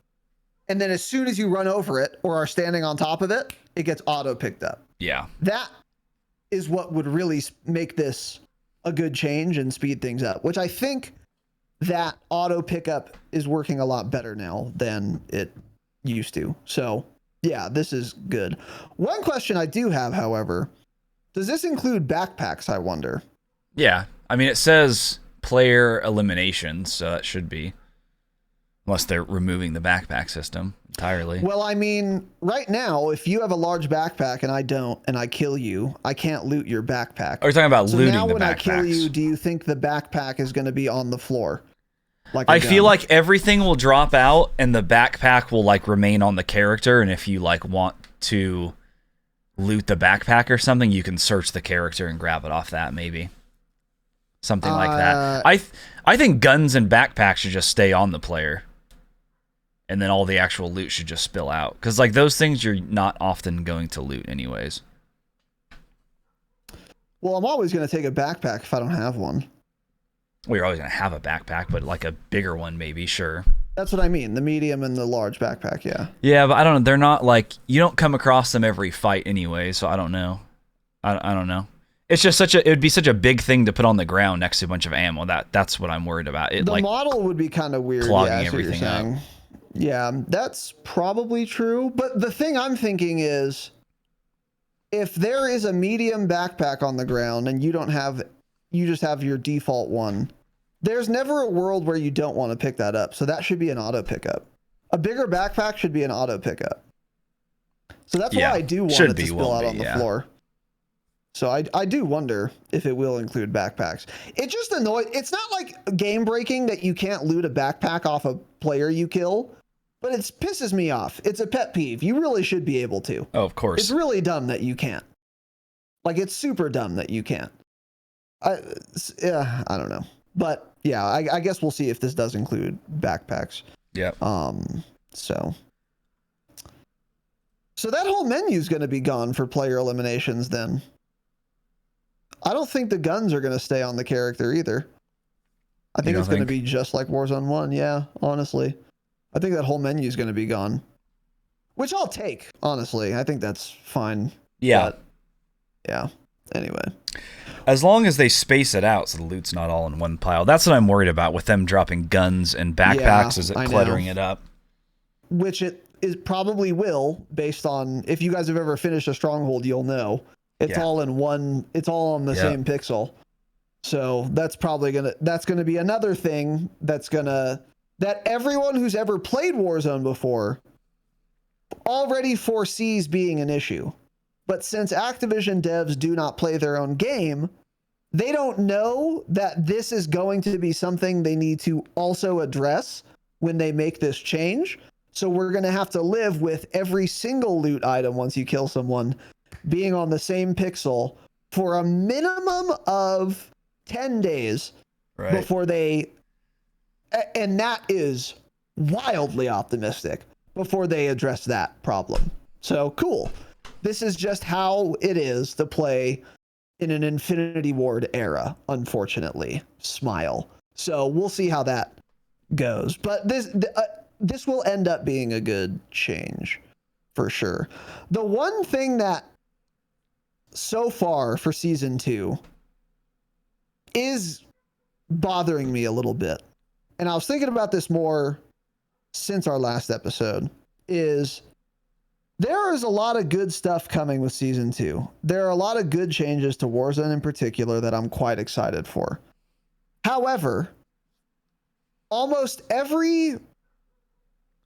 and then as soon as you run over it or are standing on top of it, it gets auto picked up. Yeah. That is what would really make this a good change and speed things up, which I think that auto pickup is working a lot better now than it used to. So yeah, this is good. One question I do have, however, does this include backpacks, I wonder? Yeah. I mean, it says player eliminations, so that should be, unless they're removing the backpack system entirely. Well, I mean, right now, if you have a large backpack and I don't, and I kill you, I can't loot your backpack. Oh, you're talking about looting the backpacks. So now when I kill you, do you think the backpack is going to be on the floor? Like I feel like everything will drop out and the backpack will like remain on the character, and if you like want to loot the backpack or something, you can search the character and grab it off that, maybe. Something like that. I think guns and backpacks should just stay on the player. And then all the actual loot should just spill out. Because, like, those things you're not often going to loot anyways. Well, I'm always going to take a backpack if I don't have one. Well, you're always going to have a backpack, but, like, a bigger one maybe, sure. That's what I mean. The medium and the large backpack, yeah. Yeah, but I don't know. They're not, like... You don't come across them every fight anyway, so I don't know. I don't know. It's just it would be such a big thing to put on the ground next to a bunch of ammo. That's what I'm worried about. The like, model would be kind of weird, clogging everything up. Yeah, that's probably true. But the thing I'm thinking is, if there is a medium backpack on the ground and you just have your default one, there's never a world where you don't want to pick that up. So that should be an auto pickup. A bigger backpack should be an auto pickup. So that's why I do want it to spill out on the floor. So I do wonder if it will include backpacks. It just annoys. It's not like game breaking that you can't loot a backpack off a player you kill, but it pisses me off. It's a pet peeve. You really should be able to. Oh, of course. It's really dumb that you can't. Like, it's super dumb that you can't. I don't know. But yeah, I guess we'll see if this does include backpacks. Yeah. So that whole menu is going to be gone for player eliminations then. I don't think the guns are going to stay on the character either. I think it's going to be just like Warzone 1. Yeah, honestly. I think that whole menu is going to be gone. Which I'll take, honestly. I think that's fine. Yeah. But, yeah. Anyway. As long as they space it out so the loot's not all in one pile. That's what I'm worried about with them dropping guns and backpacks, is it cluttering it up. Which it is probably will, based on, if you guys have ever finished a stronghold, you'll know. It's all in one, it's all on the same pixel. So that's probably that's gonna be another thing that everyone who's ever played Warzone before already foresees being an issue. But since Activision devs do not play their own game, they don't know that this is going to be something they need to also address when they make this change. So we're going to have to live with every single loot item once you kill someone being on the same pixel for a minimum of 10 days before they, and that is wildly optimistic, before they address that problem. So cool. This is just how it is to play in an Infinity Ward era, unfortunately. Smile. So we'll see how that goes. But this will end up being a good change for sure. The one thing that so far for season 2 is bothering me a little bit, and I was thinking about this more since our last episode, is There is a lot of good stuff coming with Season 2. There are a lot of good changes to Warzone in particular that I'm quite excited for. However, almost every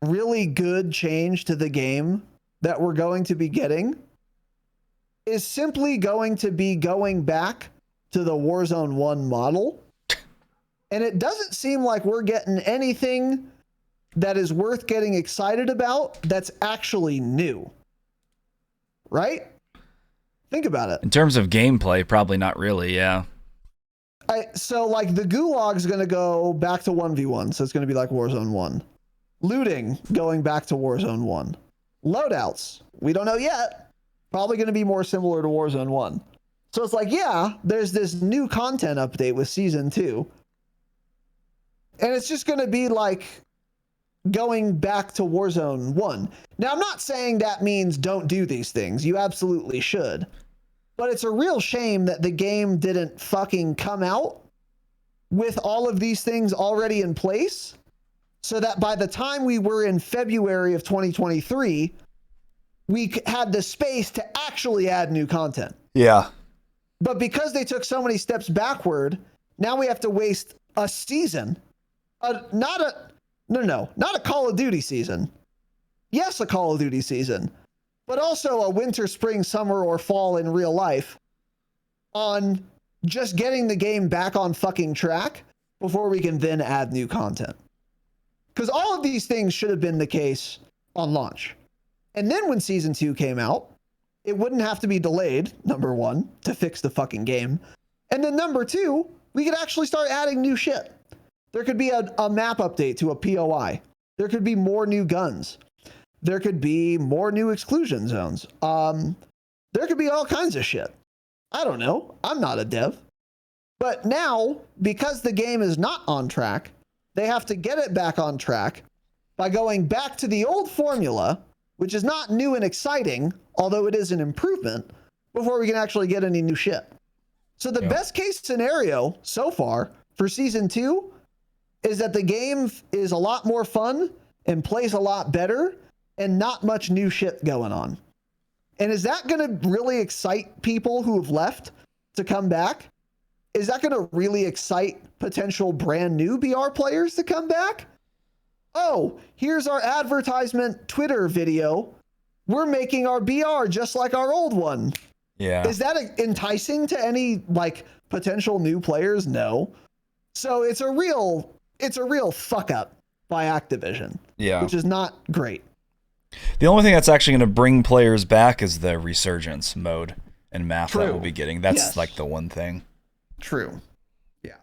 really good change to the game that we're going to be getting is simply going to be going back to the Warzone 1 model. And it doesn't seem like we're getting anything that is worth getting excited about that's actually new. Right? Think about it. In terms of gameplay, probably not really, yeah. So like the gulag's going to go back to 1v1, so it's going to be like Warzone 1. Looting going back to Warzone 1. Loadouts, we don't know yet. Probably going to be more similar to Warzone 1. So it's like, yeah, there's this new content update with Season 2. And it's just going to be like going back to Warzone 1. Now, I'm not saying that means don't do these things. You absolutely should. But it's a real shame that the game didn't fucking come out with all of these things already in place, so that by the time we were in February of 2023, we had the space to actually add new content. Yeah. But because they took so many steps backward, now we have to waste a season. Not a Call of Duty season. Yes, a Call of Duty season, but also a winter, spring, summer, or fall in real life on just getting the game back on fucking track before we can then add new content. Because all of these things should have been the case on launch. And then when Season 2 came out, it wouldn't have to be delayed, number one, to fix the fucking game. And then number two, we could actually start adding new shit. There could be a map update to a POI. There could be more new guns. There could be more new exclusion zones. There could be all kinds of shit. I don't know. I'm not a dev. But now, because the game is not on track, they have to get it back on track by going back to the old formula, which is not new and exciting, although it is an improvement, before we can actually get any new shit. So the best case scenario so far for Season 2 is that the game is a lot more fun and plays a lot better and not much new shit going on. And is that going to really excite people who have left to come back? Is that going to really excite potential brand new BR players to come back? Oh, here's our advertisement Twitter video. We're making our BR just like our old one. Yeah. Is that enticing to any like potential new players? No. So it's a real fuck up by Activision. Yeah. Which is not great. The only thing that's actually going to bring players back is the resurgence mode and map that we'll be getting. That's like the one thing. True. Yeah.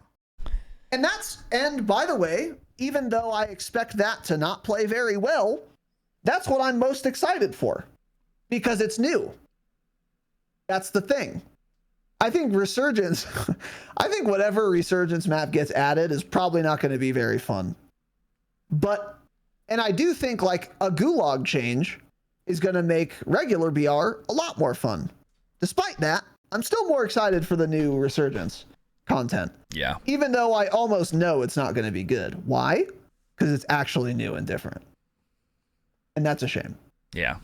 And by the way, even though I expect that to not play very well, that's what I'm most excited for because it's new. That's the thing. I think Resurgence, I think whatever Resurgence map gets added is probably not going to be very fun. And I do think like a gulag change is going to make regular BR a lot more fun. Despite that, I'm still more excited for the new Resurgence content. Yeah. Even though I almost know it's not going to be good. Why? Because it's actually new and different. And that's a shame. Yeah.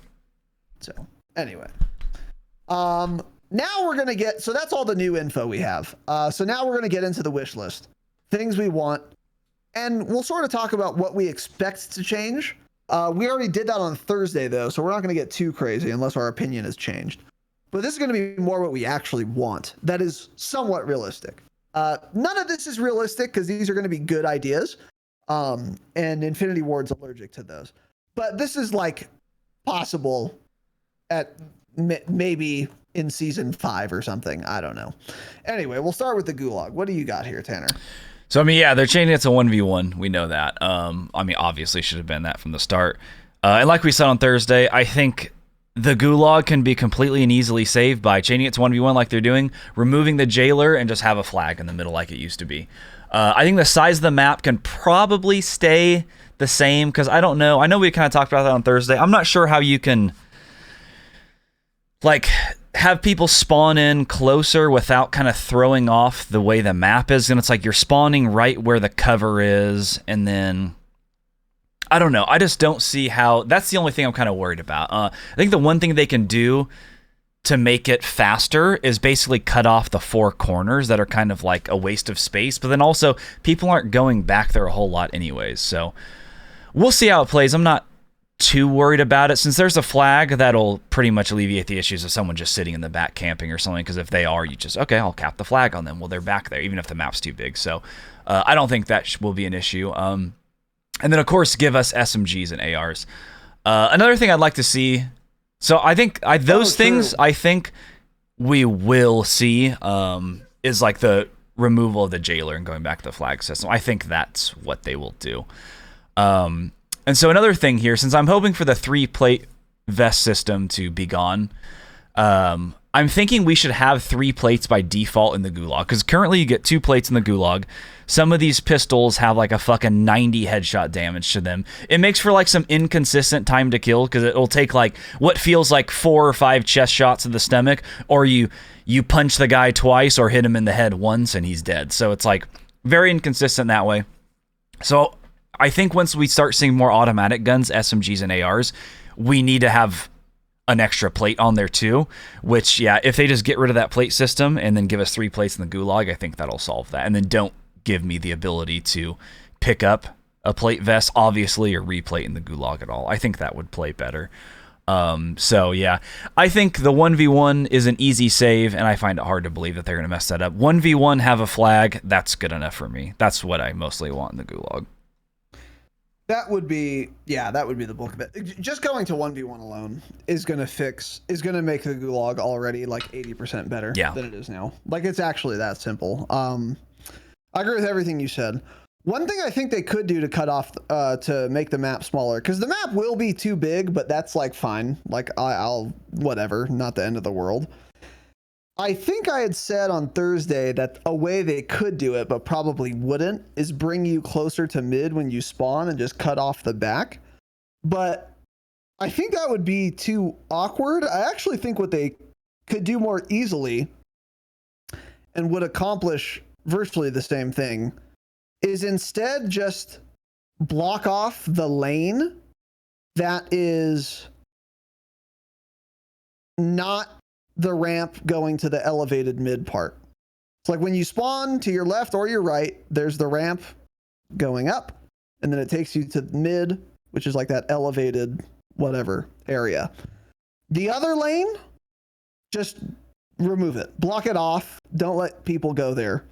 So anyway. Now we're going to get, so that's all the new info we have. So now we're going to get into the wish list. Things we want. And we'll sort of talk about what we expect to change. We already did that on Thursday, though, so we're not going to get too crazy unless our opinion has changed. But this is going to be more what we actually want. That is somewhat realistic. None of this is realistic because these are going to be good ideas. And Infinity Ward's allergic to those. But this is like possible at maybe in season 5 or something. I don't know. Anyway, we'll start with the gulag. What do you got here, Tanner? So, I mean, yeah, they're changing it to 1v1. We know that. I mean, obviously should have been that from the start. And like we said on Thursday, I think the gulag can be completely and easily saved by changing it to 1v1 like they're doing, removing the jailer, and just have a flag in the middle like it used to be. I think the size of the map can probably stay the same because I don't know. I know we kind of talked about that on Thursday. I'm not sure how you can like have people spawn in closer without kind of throwing off the way the map is. And it's like you're spawning right where the cover is. And then I don't know. I just don't see how. That's the only thing I'm kind of worried about. I think the one thing they can do to make it faster is basically cut off the 4 corners that are kind of like a waste of space. But then also, people aren't going back there a whole lot anyways. So we'll see how it plays. I'm not too worried about it. Since there's a flag, that'll pretty much alleviate the issues of someone just sitting in the back camping or something. Because if they are, you just, okay, I'll cap the flag on them. Well, they're back there, even if the map's too big. So I don't think that will be an issue. And then, of course, give us SMGs and ARs. Another thing I'd like to see. So I think those things I think we will see is like the removal of the jailer and going back to the flag system. I think that's what they will do. And so another thing here, since I'm hoping for the 3-plate vest system to be gone, I'm thinking we should have 3 plates by default in the gulag, because currently you get 2 plates in the gulag. Some of these pistols have like a fucking 90 headshot damage to them. It makes for like some inconsistent time to kill, because it'll take like what feels like 4 or 5 chest shots to the stomach, or you punch the guy twice or hit him in the head once and he's dead. So it's like very inconsistent that way. So I think once we start seeing more automatic guns, SMGs and ARs, we need to have an extra plate on there too, which, yeah, if they just get rid of that plate system and then give us 3 plates in the gulag, I think that'll solve that. And then don't give me the ability to pick up a plate vest, obviously, or replate in the gulag at all. I think that would play better. So yeah, I think the 1v1 is an easy save, and I find it hard to believe that they're going to mess that up. 1v1, have a flag, that's good enough for me. That's what I mostly want in the gulag. That would be the bulk of it. Just going to 1v1 alone is going to make the gulag already like 80% better than it is now. Like, it's actually that simple. I agree with everything you said. One thing I think they could do to cut off, to make the map smaller, because the map will be too big, but that's like fine. Like, I'll whatever, not the end of the world. I think I had said on Thursday that a way they could do it, but probably wouldn't, is bring you closer to mid when you spawn and just cut off the back. But I think that would be too awkward. I actually think what they could do more easily and would accomplish virtually the same thing is instead just block off the lane that is not the ramp going to the elevated mid part. It's like when you spawn to your left or your right, there's the ramp going up, and then it takes you to mid, which is like that elevated whatever area. The other lane, just remove it. Block it off. Don't let people go there.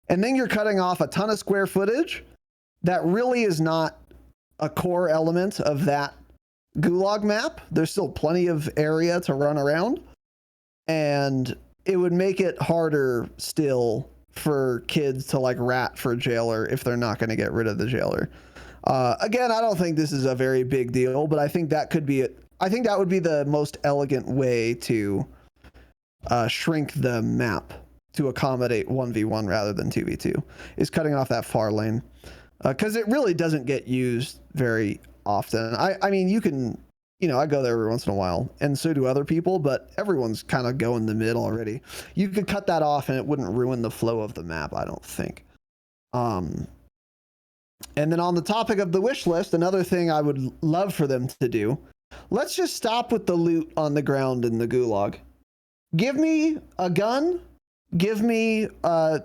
And then you're cutting off a ton of square footage that really is not a core element of that gulag map. There's still plenty of area to run around. And it would make it harder still for kids to like rat for jailer if they're not going to get rid of the jailer. Again, I don't think this is a very big deal, but I think that could be it. I think that would be the most elegant way to shrink the map to accommodate 1v1 rather than 2v2, is cutting off that far lane. Because it really doesn't get used very often. I mean, you can, I go there every once in a while, and so do other people, but everyone's kind of going the mid already. You could cut that off and it wouldn't ruin the flow of the map, I don't think. And then on the topic of the wish list, another thing I would love for them to do, let's just stop with the loot on the ground in the gulag. Give me a gun. Give me, well,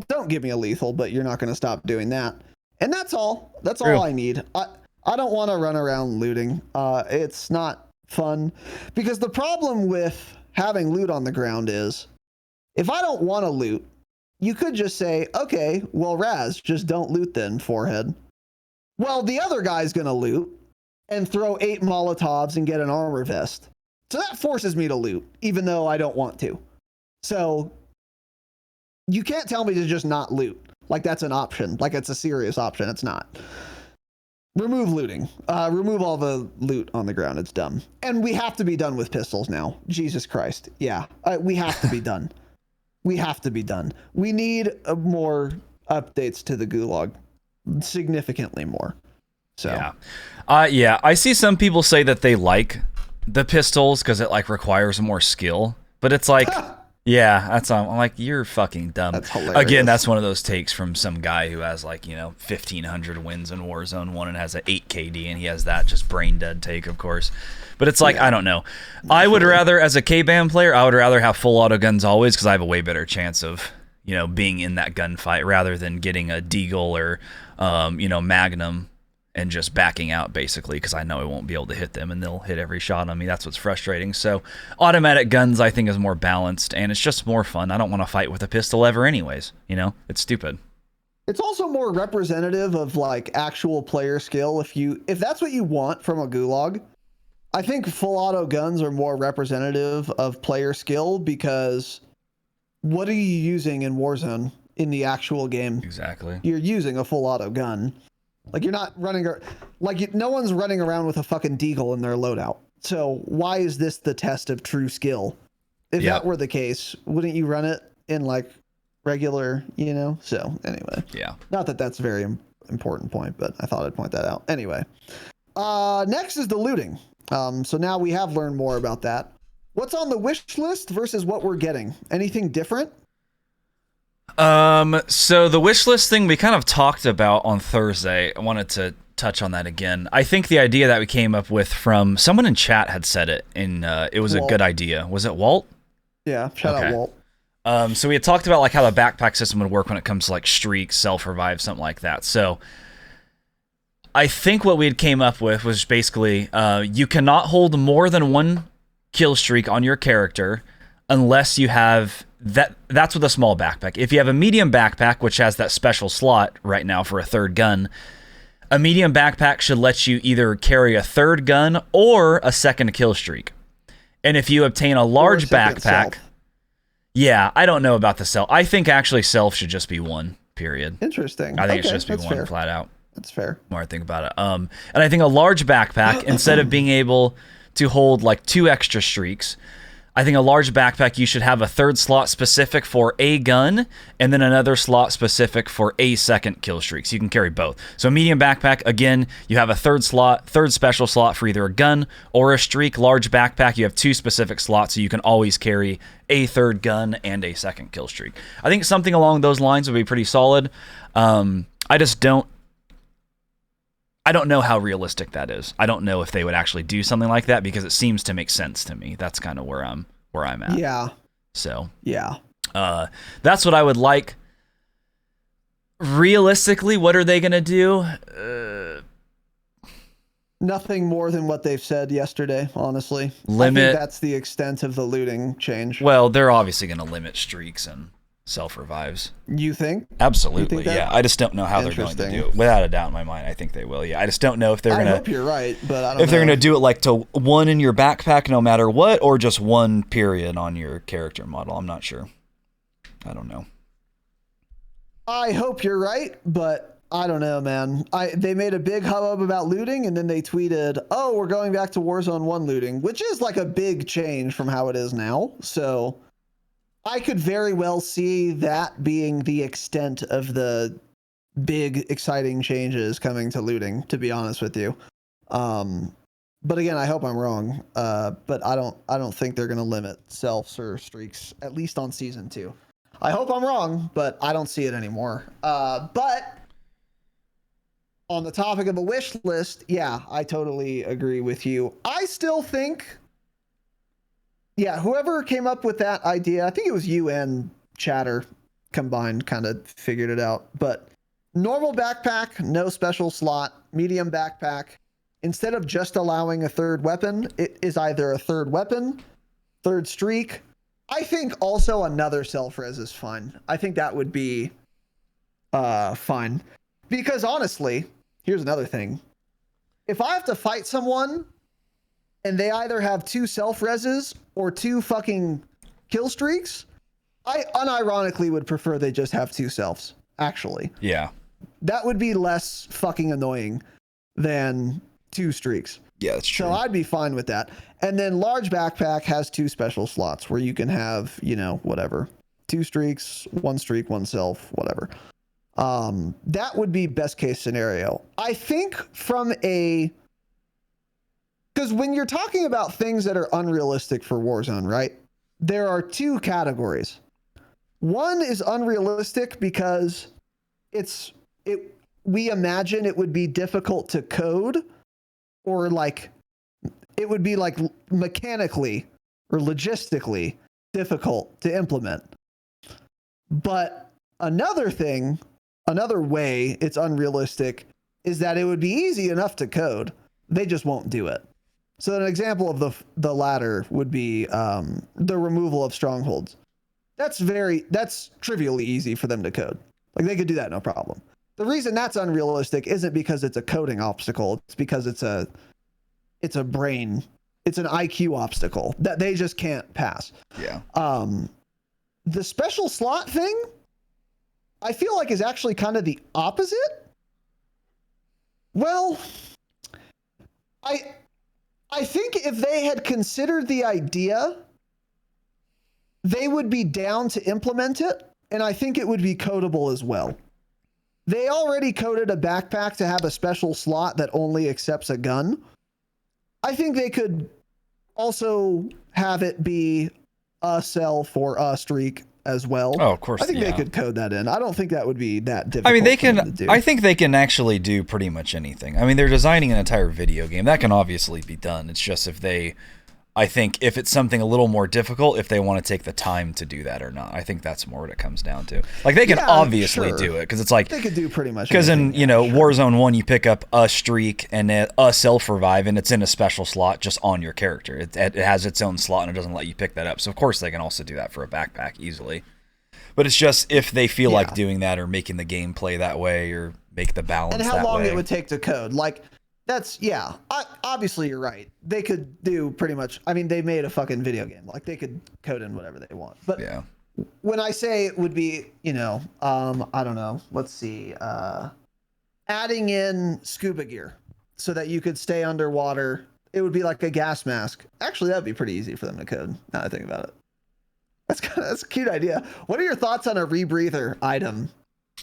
don't give me a lethal, but you're not going to stop doing that. And that's all. That's all I need. I don't want to run around looting. It's not fun. Because the problem with having loot on the ground is, if I don't want to loot, you could just say, okay, well, Raz, just don't loot then, forehead. Well, the other guy's going to loot and throw 8 Molotovs and get an armor vest. So that forces me to loot, even though I don't want to. So you can't tell me to just not loot. Like that's an option. Like it's a serious option. It's not. Remove looting. Remove all the loot on the ground. It's dumb. And we have to be done with pistols now. Jesus Christ. Yeah, we have to be done. We have to be done. We need more updates to the gulag. Significantly more. So. Yeah. I see some people say that they like the pistols because it like requires more skill. But it's like, Yeah, that's I'm like, you're fucking dumb. That's hilarious. Again, that's one of those takes from some guy who has like, 1,500 wins in Warzone 1 and has an 8 KD, and he has that just brain dead take, of course. But it's like, I don't know. I would rather, as a K-Bam player, I would rather have full auto guns always, because I have a way better chance of, being in that gunfight rather than getting a Deagle or, Magnum and just backing out, basically, because I know I won't be able to hit them, and they'll hit every shot on me. That's what's frustrating. So automatic guns, I think, is more balanced, and it's just more fun. I don't want to fight with a pistol ever anyways. It's stupid. It's also more representative of like actual player skill. If that's what you want from a gulag, I think full auto guns are more representative of player skill, because what are you using in Warzone in the actual game? Exactly. You're using a full auto gun. Like, you're not running, no one's running around with a fucking deagle in their loadout. So why is this the test of true skill? If that were the case, wouldn't you run it in like regular, So anyway. Yeah. Not that that's a very important point, but I thought I'd point that out. Anyway. Next is the looting. So now we have learned more about that. What's on the wish list versus what we're getting? Anything different? So the wish list thing we kind of talked about on Thursday. I wanted to touch on that again. I think the idea that we came up with from someone in chat had said it, and it was Walt. A good idea. Was it Walt? Yeah, shout out Walt. So we had talked about like how the backpack system would work when it comes to like streaks, self-revive, something like that. So I think what we had came up with was basically you cannot hold more than one kill streak on your character unless you have that's with a small backpack. If you have a medium backpack, which has that special slot right now for a third gun, a medium backpack should let you either carry a third gun or a second kill streak. And if you obtain a large backpack, yeah, I don't know about the self. I think actually self should just be one, period. Interesting. I think it should just be one, fair. Flat out. That's fair. The more I think about it. And I think a large backpack, instead of being able to hold like 2 extra streaks, I think a large backpack, you should have a third slot specific for a gun and then another slot specific for a second kill streak. So you can carry both. So medium backpack, again, you have a third special slot for either a gun or a streak. Large backpack, you have 2 specific slots, so you can always carry a third gun and a second kill streak. I think something along those lines would be pretty solid. I don't know how realistic that is. I don't know if they would actually do something like that, because it seems to make sense to me. That's kind of where I'm at. Yeah. So yeah. That's what I would like. Realistically, what are they gonna do? Nothing more than what they've said yesterday, honestly. Limit. I think that's the extent of the looting change. Well, they're obviously gonna limit streaks and self-revives. You think? Absolutely, you think that? Yeah. I just don't know how they're going to do it. Without a doubt in my mind, I think they will. Yeah, I just don't know if they're gonna. I hope you're right, but I don't know. If they're gonna do it like to 1 in your backpack no matter what, or just 1 period on your character model. I'm not sure. I don't know. I hope you're right, but I don't know, man. They made a big hubbub about looting, and then they tweeted, "Oh, we're going back to Warzone 1 looting," which is like a big change from how it is now. So I could very well see that being the extent of the big, exciting changes coming to looting, to be honest with you. But again, I hope I'm wrong. But I don't think they're going to limit selfs or streaks, at least on season 2. I hope I'm wrong, but I don't see it anymore. But on the topic of a wish list, yeah, I totally agree with you. I still think, yeah, whoever came up with that idea, I think it was you and Chatter combined, kind of figured it out. But normal backpack, no special slot, medium backpack. Instead of just allowing a third weapon, it is either a third weapon, third streak. I think also another self-res is fine. I think that would be fine. Because honestly, here's another thing. If I have to fight someone and they either have 2 self-reses or 2 fucking kill streaks, I unironically would prefer they just have 2 selves, actually. Yeah. That would be less fucking annoying than 2 streaks. Yeah, that's true. So I'd be fine with that. And then large backpack has 2 special slots where you can have, whatever. 2 streaks, 1 streak, 1 self, whatever. That would be best case scenario. I think because when you're talking about things that are unrealistic for Warzone, right? there are two categories. One is unrealistic because we imagine it would be difficult to code, or like it would be like mechanically or logistically difficult to implement. But another way it's unrealistic is that it would be easy enough to code. They just won't do it. So an example of the latter would be the removal of strongholds. That's trivially easy for them to code. Like they could do that no problem. The reason that's unrealistic isn't because it's a coding obstacle. It's because it's an IQ obstacle that they just can't pass. Yeah. The special slot thing, I feel like is actually kind of the opposite. Well, I think if they had considered the idea, they would be down to implement it, and I think it would be codable as well. They already coded a backpack to have a special slot that only accepts a gun. I think they could also have it be a cell for a streak as well. Oh, of course. I think they could code that in. I don't think that would be that difficult. I mean, they for them can. to do. I think they can actually do pretty much anything. I mean, they're designing an entire video game that can obviously be done. It's just I think if it's something a little more difficult, if they want to take the time to do that or not. I think that's more what it comes down to. Like they can obviously do it because it's like they could do pretty much. Because in Warzone 1, you pick up a streak and a self revive, and it's in a special slot just on your character. It has its own slot and it doesn't let you pick that up. So of course they can also do that for a backpack easily. But it's just if they feel like doing that or making the gameplay that way or make the balance that way. And how long it would take to code. Like, obviously you're right. They could do pretty much, I mean, they made a fucking video game. Like, they could code in whatever they want. But when I say it would be, I don't know, let's see, adding in scuba gear so that you could stay underwater, it would be like a gas mask. Actually, that would be pretty easy for them to code, now that I think about it. That's a cute idea. What are your thoughts on a rebreather item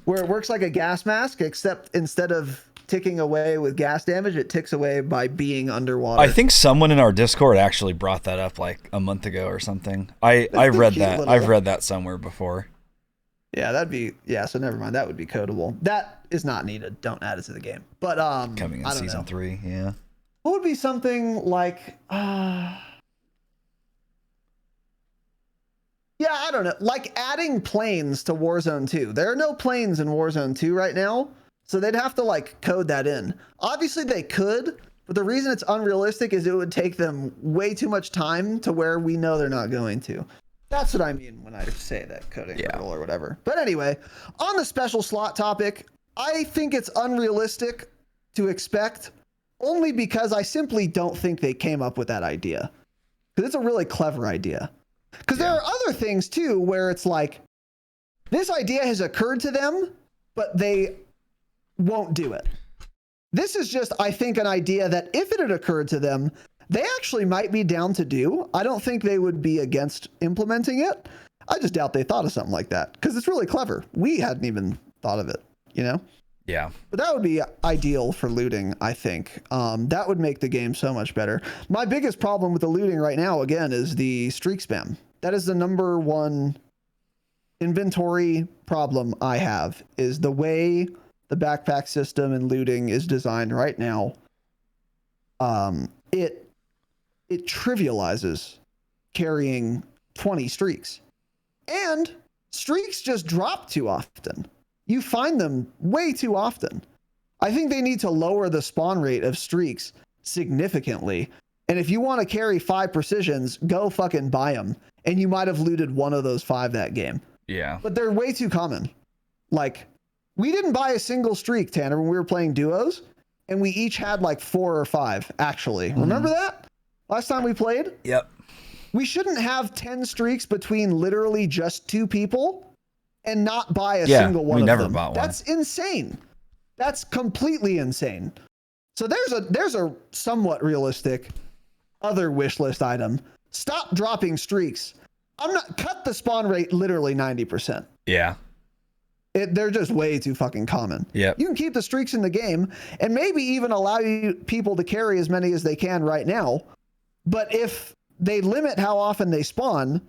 where it works like a gas mask, except instead of ticking away with gas damage, it ticks away by being underwater? I think someone in our Discord actually brought that up like a month ago or something. I read that. I've read that somewhere before. Yeah, so never mind. That would be codable. That is not needed. Don't add it to the game. But coming in season 3, yeah. What would be something like yeah, I don't know. Like adding planes to Warzone 2. There are no planes in Warzone 2 right now, so they'd have to like code that in. Obviously they could, but the reason it's unrealistic is it would take them way too much time to where we know they're not going to. That's what I mean when I say that coding or whatever. But anyway, on the special slot topic, I think it's unrealistic to expect only because I simply don't think they came up with that idea. Because it's a really clever idea. Because there are other things too where it's like this idea has occurred to them, but they won't do it. This is just, I think, an idea that if it had occurred to them, they actually might be down to do. I don't think they would be against implementing it. I just doubt they thought of something like that because it's really clever. We hadn't even thought of it, Yeah. But that would be ideal for looting, I think. That would make the game so much better. My biggest problem with the looting right now, again, is the streak spam. That is the number one inventory problem I have, is the way the backpack system and looting is designed right now. It trivializes carrying 20 streaks. And streaks just drop too often. You find them way too often. I think they need to lower the spawn rate of streaks significantly. And if you want to carry 5 precisions, go fucking buy them. And you might have looted one of those 5 that game. Yeah. But they're way too common. Like, we didn't buy a single streak, Tanner, when we were playing duos. And we each had like 4 or 5, actually. Remember that? Last time we played? Yep. We shouldn't have 10 streaks between literally just 2 people and not buy a single one of them. We never bought one. That's insane. That's completely insane. So there's a somewhat realistic other wish list item. Stop dropping streaks. Cut the spawn rate literally 90%. Yeah. They're just way too fucking common. Yeah. You can keep the streaks in the game and maybe even allow people to carry as many as they can right now. But if they limit how often they spawn,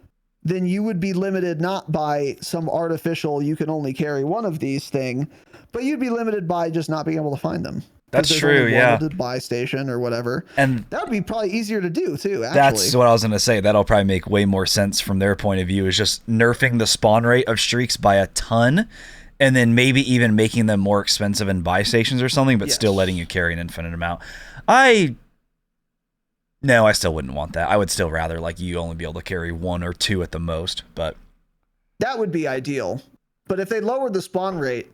then you would be limited not by some artificial you can only carry one of these thing, but you'd be limited by just not being able to find them. That's There's true, only yeah. one at the buy station or whatever. And that would be probably easier to do too, actually. that's what I was going to say. That'll probably make way more sense from their point of view, is just nerfing the spawn rate of streaks by a ton, and then maybe even making them more expensive in buy stations or something, but still letting you carry an infinite amount. No, I still wouldn't want that. I would still rather like you only be able to carry 1 or 2 at the most, but that would be ideal. But if they lowered the spawn rate,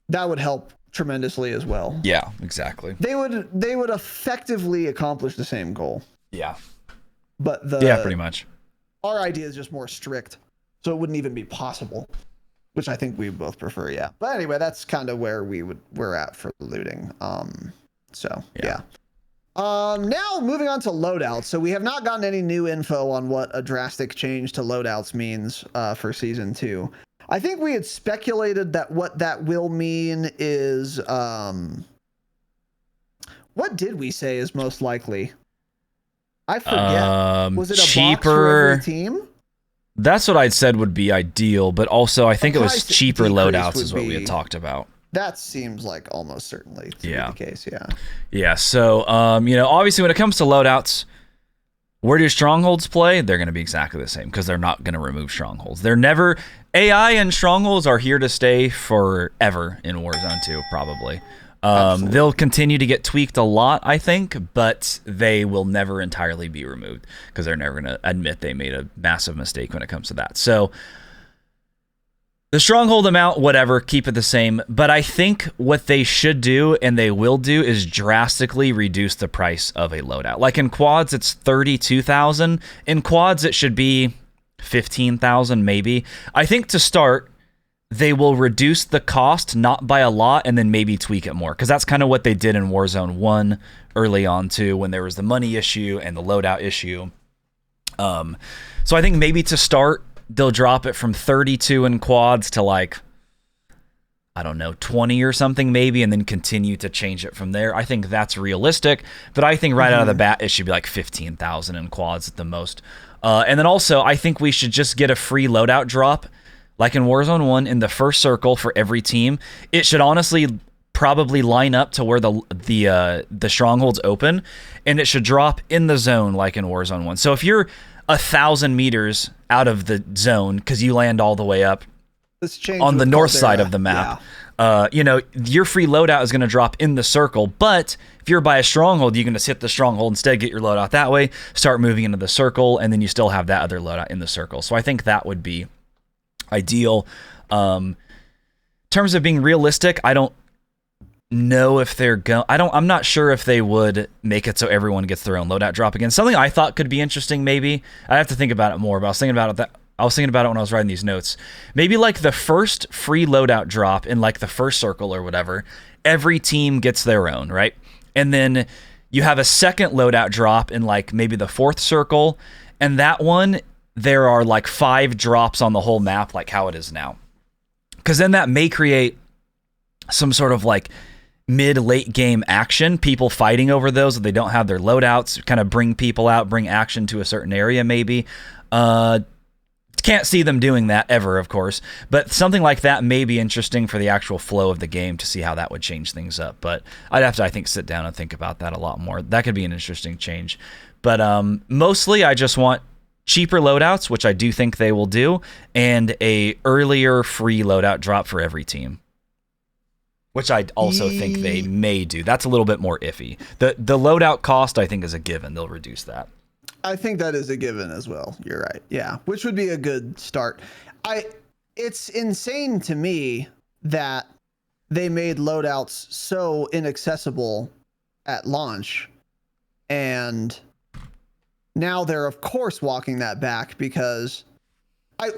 that would help tremendously as well. Yeah, exactly. They would effectively accomplish the same goal. Yeah. But pretty much. Our idea is just more strict, so it wouldn't even be possible, which I think we both prefer. Yeah. But anyway, that's kind of where we're at for looting. So yeah. Now moving on to loadouts. So we have not gotten any new info on what a drastic change to loadouts means for season 2. I think we had speculated that what that will mean is what did we say is most likely? I forget. Was it a cheaper box for every team? That's what I'd said would be ideal, but also I think it was cheaper loadouts is what we had talked about. That seems like almost certainly to be the case, yeah. Yeah, so, obviously when it comes to loadouts, where do strongholds play? They're going to be exactly the same because they're not going to remove strongholds. They're never... AI and strongholds are here to stay forever in Warzone 2, probably. They'll continue to get tweaked a lot, I think, but they will never entirely be removed because they're never going to admit they made a massive mistake when it comes to that. So... the stronghold amount, whatever, keep it the same. But I think what they should do, and they will do, is drastically reduce the price of a loadout. Like in quads, it's 32,000. In quads, it should be 15,000 maybe. I think to start, they will reduce the cost, not by a lot, and then maybe tweak it more. Because that's kind of what they did in Warzone 1 early on too, when there was the money issue and the loadout issue. So I think maybe to start, they'll drop it from 32 in quads to like, I don't know, 20 or something maybe, and then continue to change it from there. I think that's realistic, but I think right out of the bat, it should be like 15,000 in quads at the most. And then also, I think we should just get a free loadout drop, like in Warzone 1, in the first circle for every team. It should honestly probably line up to where the strongholds open, and it should drop in the zone like in Warzone 1. So if you're 1,000 meters out of the zone because you land all the way up on the north side of the map, your free loadout is going to drop in the circle. But if you're by a stronghold, you can just hit the stronghold instead, get your loadout that way, start moving into the circle, and then you still have that other loadout in the circle. So I think that would be ideal. In terms of being realistic, I don't know if they're going. I'm not sure if they would make it so everyone gets their own loadout drop again. Something I thought could be interesting, maybe. I have to think about it more, but I was thinking about it when I was writing these notes. Maybe like the first free loadout drop in like the first circle or whatever, every team gets their own, right? And then you have a second loadout drop in like maybe the fourth circle, and that one there are like 5 drops on the whole map, like how it is now. Because then that may create some sort of like mid-late game action, people fighting over those if they don't have their loadouts, kind of bring people out, bring action to a certain area maybe. Can't see them doing that ever, of course, but something like that may be interesting for the actual flow of the game to see how that would change things up. But I'd have to, I think, sit down and think about that a lot more. That could be an interesting change. But mostly I just want cheaper loadouts, which I do think they will do, and a earlier free loadout drop for every team, which I also think they may do. That's a little bit more iffy. The loadout cost, I think, is a given. They'll reduce that. I think that is a given as well. You're right. Yeah, which would be a good start. It's insane to me that they made loadouts so inaccessible at launch, and now they're of course walking that back, because I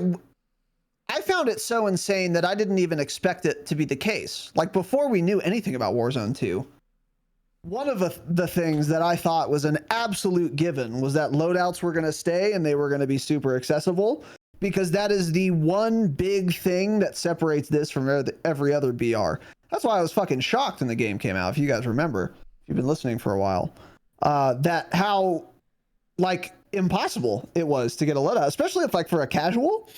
found it so insane that I didn't even expect it to be the case. Like before we knew anything about Warzone 2, one of the things that I thought was an absolute given was that loadouts were going to stay and they were going to be super accessible, because that is the one big thing that separates this from every other BR. That's why I was fucking shocked when the game came out, if you guys remember, if you've been listening for a while, that how like impossible it was to get a loadout, especially if like for a casual.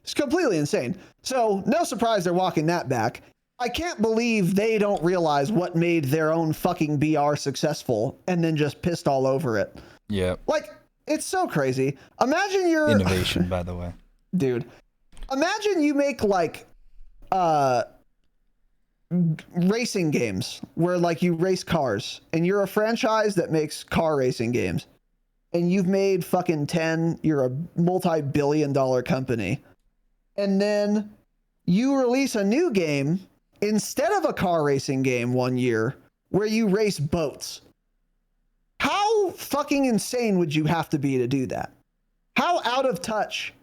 It's completely insane. So no surprise they're walking that back. I can't believe they don't realize what made their own fucking BR successful and then just pissed all over it. Yeah. Like, it's so crazy. Imagine your innovation, by the way. Dude, imagine you make like racing games where like you race cars and you're a franchise that makes car racing games and you've made fucking 10, you're a multi-billion-dollar company. And then you release a new game instead of a car racing game one year where you race boats. How fucking insane would you have to be to do that? How out of touch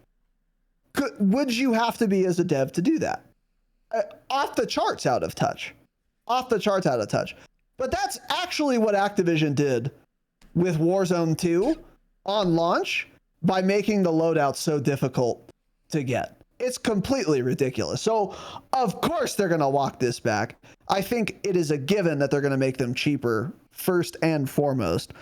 would you have to be as a dev to do that? Off the charts out of touch. Off the charts out of touch. But that's actually what Activision did with Warzone 2 on launch by making the loadouts so difficult to get. It's completely ridiculous. So, of course, they're going to walk this back. I think it is a given that they're going to make them cheaper first and foremost.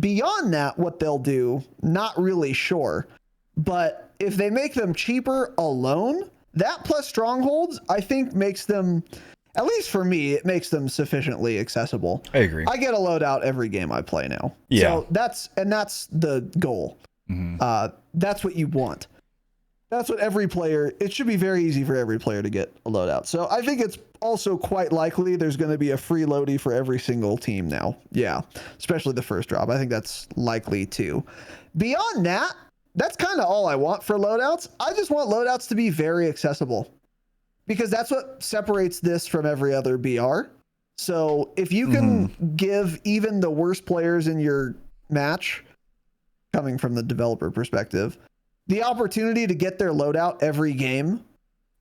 Beyond that, what they'll do, not really sure. But if they make them cheaper alone, that plus strongholds, I think makes them, at least for me, it makes them sufficiently accessible. I agree. I get a loadout every game I play now. Yeah. So that's the goal. Mm-hmm. That's what you want. That's what every player, it should be very easy for every player to get a loadout. So I think it's also quite likely there's going to be a free loadie for every single team now. Yeah, especially the first drop. I think that's likely too. Beyond that, that's kind of all I want for loadouts. I just want loadouts to be very accessible because that's what separates this from every other BR. So if you can give even the worst players in your match, coming from the developer perspective, the opportunity to get their loadout every game,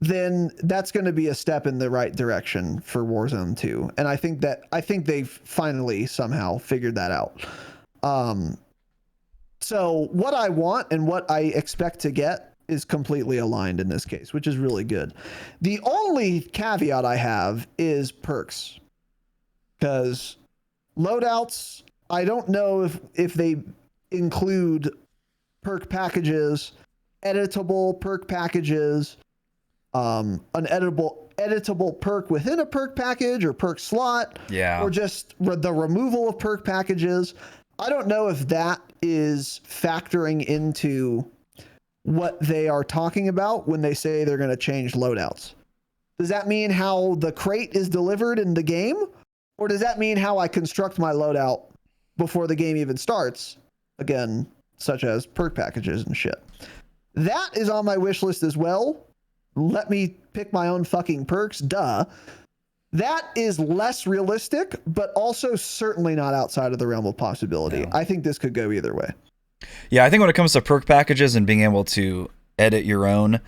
then that's going to be a step in the right direction for Warzone 2. And I think they've finally somehow figured that out. So what I want and what I expect to get is completely aligned in this case, which is really good. The only caveat I have is perks, because loadouts, I don't know if they include perk packages, editable perk packages, an editable perk within a perk package or perk slot, or just the removal of perk packages. I don't know if that is factoring into what they are talking about when they say they're going to change loadouts. Does that mean how the crate is delivered in the game? Or does that mean how I construct my loadout before the game even starts? Again, such as perk packages and shit. That is on my wish list as well. Let me pick my own fucking perks. Duh. That is less realistic, but also certainly not outside of the realm of possibility. No. I think this could go either way. Yeah, I think when it comes to perk packages and being able to edit your own,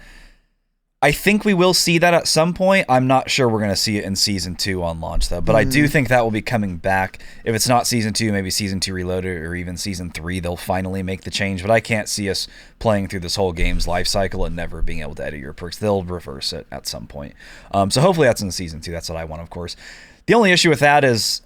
I think we will see that at some point. I'm not sure we're going to see it in Season 2 on launch, though. But I do think that will be coming back. If it's not Season 2, maybe Season 2 Reloaded or even Season 3, they'll finally make the change. But I can't see us playing through this whole game's life cycle and never being able to edit your perks. They'll reverse it at some point. So hopefully that's in Season 2. That's what I want, of course. The only issue with that is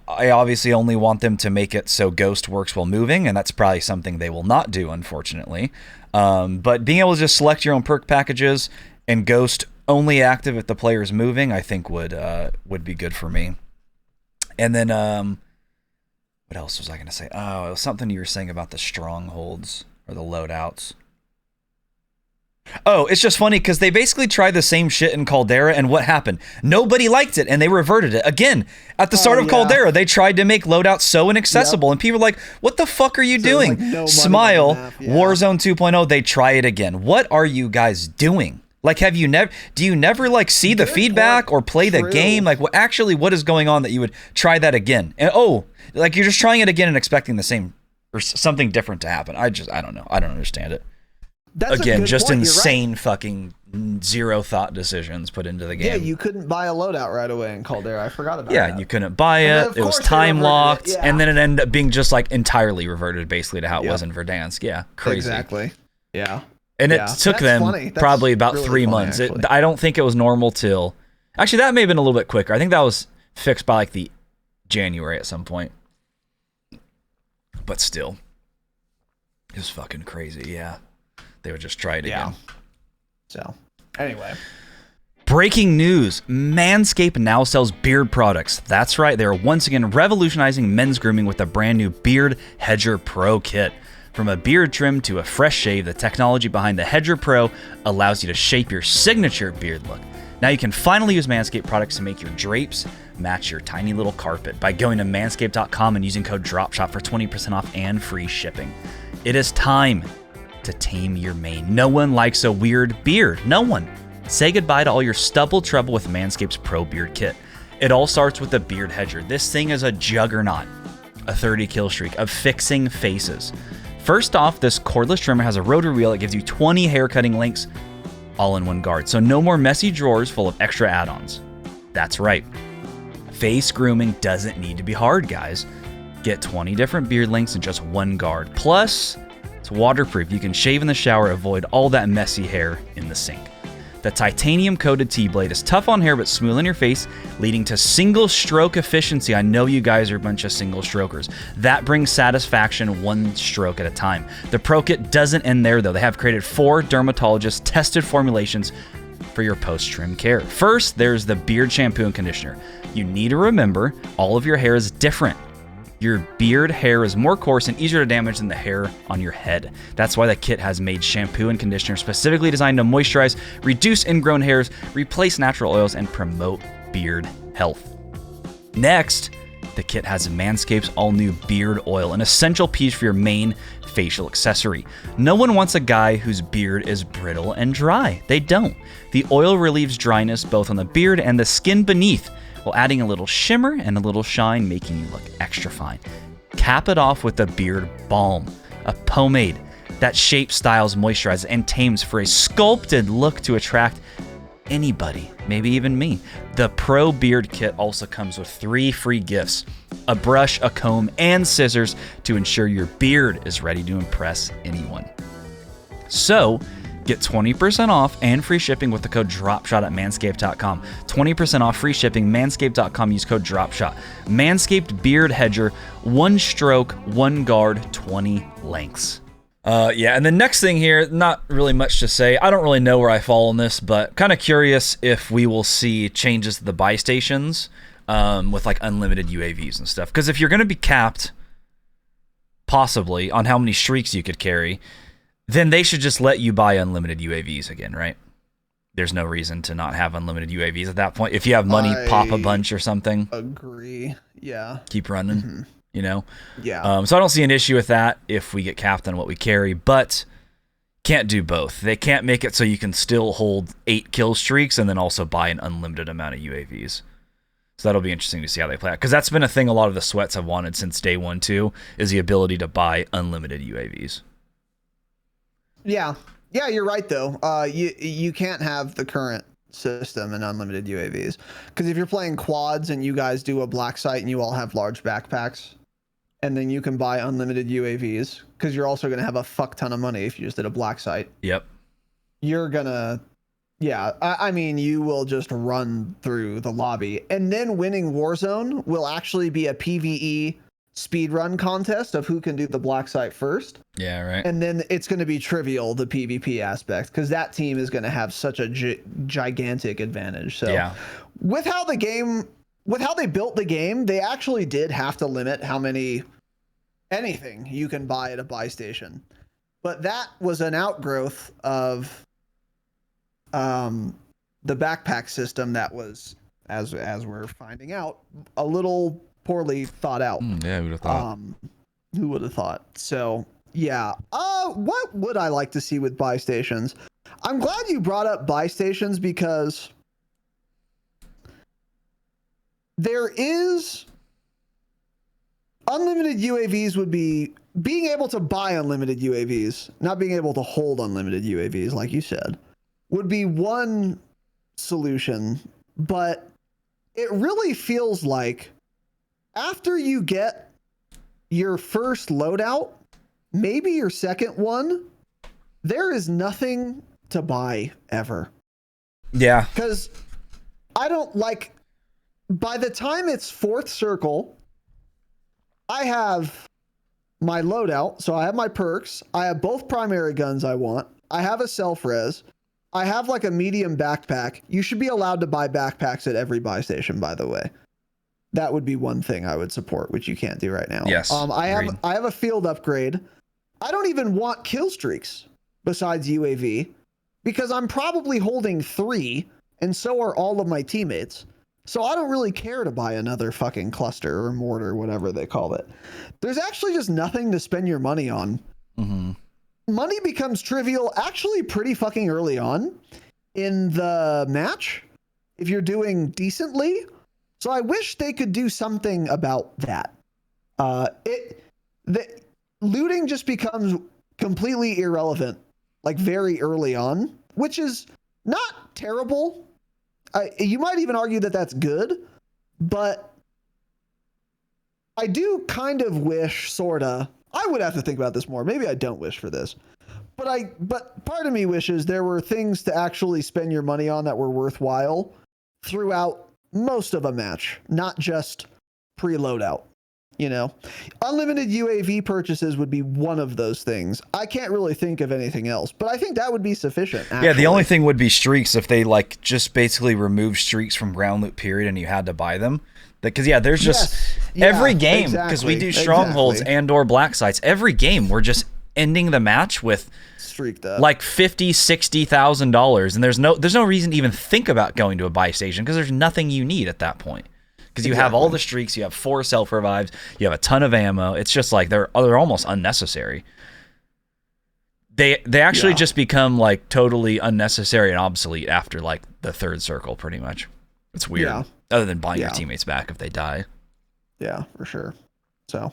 I obviously only want them to make it so Ghost works while moving, and that's probably something they will not do, unfortunately. But being able to just select your own perk packages and Ghost only active if the player is moving, I think would be good for me. And then, what else was I going to say? Oh, it was something you were saying about the strongholds or the loadouts. Oh, it's just funny because they basically tried the same shit in Caldera, and what happened? Nobody liked it, and they reverted it. Again, at the start of Caldera, they tried to make loadouts so inaccessible, and people were like, what the fuck are you doing? Like no Smile, Warzone 2.0, they try it again. What are you guys doing? Like, do you never like see the feedback or play the game? Like, what is going on that you would try that again? And like you're just trying it again and expecting the same or something different to happen. I don't know. I don't understand it. That's again, just point. insane fucking zero thought decisions put into the game. Yeah, you couldn't buy a loadout right away in Caldera. I forgot about that. Yeah, you couldn't buy it. It was time locked, and then it ended up being just like entirely reverted basically to how it was in Verdansk. Yeah, crazy. Exactly. Yeah. And it took them probably about really 3 months. I don't think it was normal till... Actually, that may have been a little bit quicker. I think that was fixed by like the January at some point. But still. It was fucking crazy. Yeah. They would just try it again. So, anyway. Breaking news. Manscaped now sells beard products. That's right. They are once again revolutionizing men's grooming with a brand new Beard Hedger Pro kit. From a beard trim to a fresh shave, the technology behind the Hedger Pro allows you to shape your signature beard look. Now you can finally use Manscaped products to make your drapes match your tiny little carpet by going to manscaped.com and using code Dropshot for 20% off and free shipping. It is time to tame your mane. No one likes a weird beard. No one. Say goodbye to all your stubble trouble with Manscaped's Pro Beard Kit. It all starts with the Beard Hedger. This thing is a juggernaut, a 30 kill streak of fixing faces. First off, this cordless trimmer has a rotary wheel that gives you 20 hair cutting links all in one guard. So no more messy drawers full of extra add-ons. That's right. Face grooming doesn't need to be hard, guys. Get 20 different beard links in just one guard. Plus, it's waterproof. You can shave in the shower, avoid all that messy hair in the sink. The titanium-coated T-blade is tough on hair but smooth on your face, leading to single-stroke efficiency. I know you guys are a bunch of single-strokers. That brings satisfaction one stroke at a time. The Pro Kit doesn't end there, though. They have created 4 dermatologist-tested formulations for your post-trim care. First, there's the beard shampoo and conditioner. You need to remember, all of your hair is different. Your beard hair is more coarse and easier to damage than the hair on your head. That's why the kit has made shampoo and conditioner specifically designed to moisturize, reduce ingrown hairs, replace natural oils, and promote beard health. Next, the kit has Manscaped's all-new beard oil, an essential piece for your main facial accessory. No one wants a guy whose beard is brittle and dry. They don't. The oil relieves dryness both on the beard and the skin beneath, while adding a little shimmer and a little shine, making you look extra fine. Cap it off with the Beard Balm, a pomade that shapes, styles, moisturizes, and tames for a sculpted look to attract anybody, maybe even me. The Pro Beard Kit also comes with 3 free gifts: a brush, a comb, and scissors to ensure your beard is ready to impress anyone. So, get 20% off and free shipping with the code DROPSHOT at manscaped.com. 20% off free shipping, manscaped.com. Use code DROPSHOT. Manscaped Beard Hedger, 1 stroke, 1 guard, 20 lengths. Yeah, and the next thing here, not really much to say. I don't really know where I fall on this, but kind of curious if we will see changes to the buy stations with like unlimited UAVs and stuff. Because if you're going to be capped, possibly, on how many streaks you could carry, then they should just let you buy unlimited UAVs again, right? There's no reason to not have unlimited UAVs at that point. If you have money, pop a bunch or something. Agree. Yeah. Keep running, you know? Yeah. So I don't see an issue with that if we get capped on what we carry, but can't do both. They can't make it so you can still hold 8 kill streaks and then also buy an unlimited amount of UAVs. So that'll be interesting to see how they play out. Because that's been a thing a lot of the sweats have wanted since day 1 too, is the ability to buy unlimited UAVs. Yeah, you're right though. You can't have the current system and unlimited UAVs, because if you're playing quads and you guys do a black site and you all have large backpacks, and then you can buy unlimited UAVs, because you're also gonna have a fuck ton of money if you just did a black site. Yep. You're gonna, yeah. I mean, you will just run through the lobby, and then winning Warzone will actually be a PvE speedrun contest of who can do the black site first. Yeah, right. And then it's going to be trivial, the PvP aspect, because that team is going to have such a gigantic advantage. So yeah. with how they built the game, they actually did have to limit how many anything you can buy at a buy station. But that was an outgrowth of the backpack system that was, as we're finding out, a little poorly thought out. Yeah, who would have thought? Who would have thought? So yeah. What would I like to see with buy stations? I'm glad you brought up buy stations, because there is unlimited UAVs would be being able to buy unlimited UAVs, not being able to hold unlimited UAVs, like you said, would be one solution. But it really feels like after you get your first loadout, maybe your second one, there is nothing to buy ever. Yeah. Because I don't like, by the time it's 4th circle, I have my loadout. So I have my perks. I have both primary guns I want. I have a self-res. I have like a medium backpack. You should be allowed to buy backpacks at every buy station, by the way. That would be one thing I would support, which you can't do right now. Yes. I agreed. have a field upgrade. I don't even want kill streaks besides UAV because I'm probably holding 3 and so are all of my teammates. So I don't really care to buy another fucking cluster or mortar, whatever they call it. There's actually just nothing to spend your money on. Mm-hmm. Money becomes trivial actually pretty fucking early on in the match if you're doing decently. So I wish they could do something about that. The looting just becomes completely irrelevant, like very early on, which is not terrible. You might even argue that that's good, but I do kind of wish, sorta. I would have to think about this more. Maybe I don't wish for this, but part of me wishes there were things to actually spend your money on that were worthwhile throughout most of a match, not just pre-loadout. You know, unlimited UAV purchases would be one of those things. I can't really think of anything else, but I think that would be sufficient. Actually. Yeah, the only thing would be streaks if they like just basically remove streaks from ground loot period and you had to buy them. Because there's just every game, because we do strongholds and or black sites. Every game we're just ending the match with streaked up like $50,000-$60,000, and there's no reason to even think about going to a buy station because there's nothing you need at that point. Because you have all the streaks, you have 4 self revives, you have a ton of ammo. It's just like they're almost unnecessary. They actually just become like totally unnecessary and obsolete after like the 3rd circle, pretty much. It's weird. Yeah. Other than buying your teammates back if they die. Yeah, for sure. So,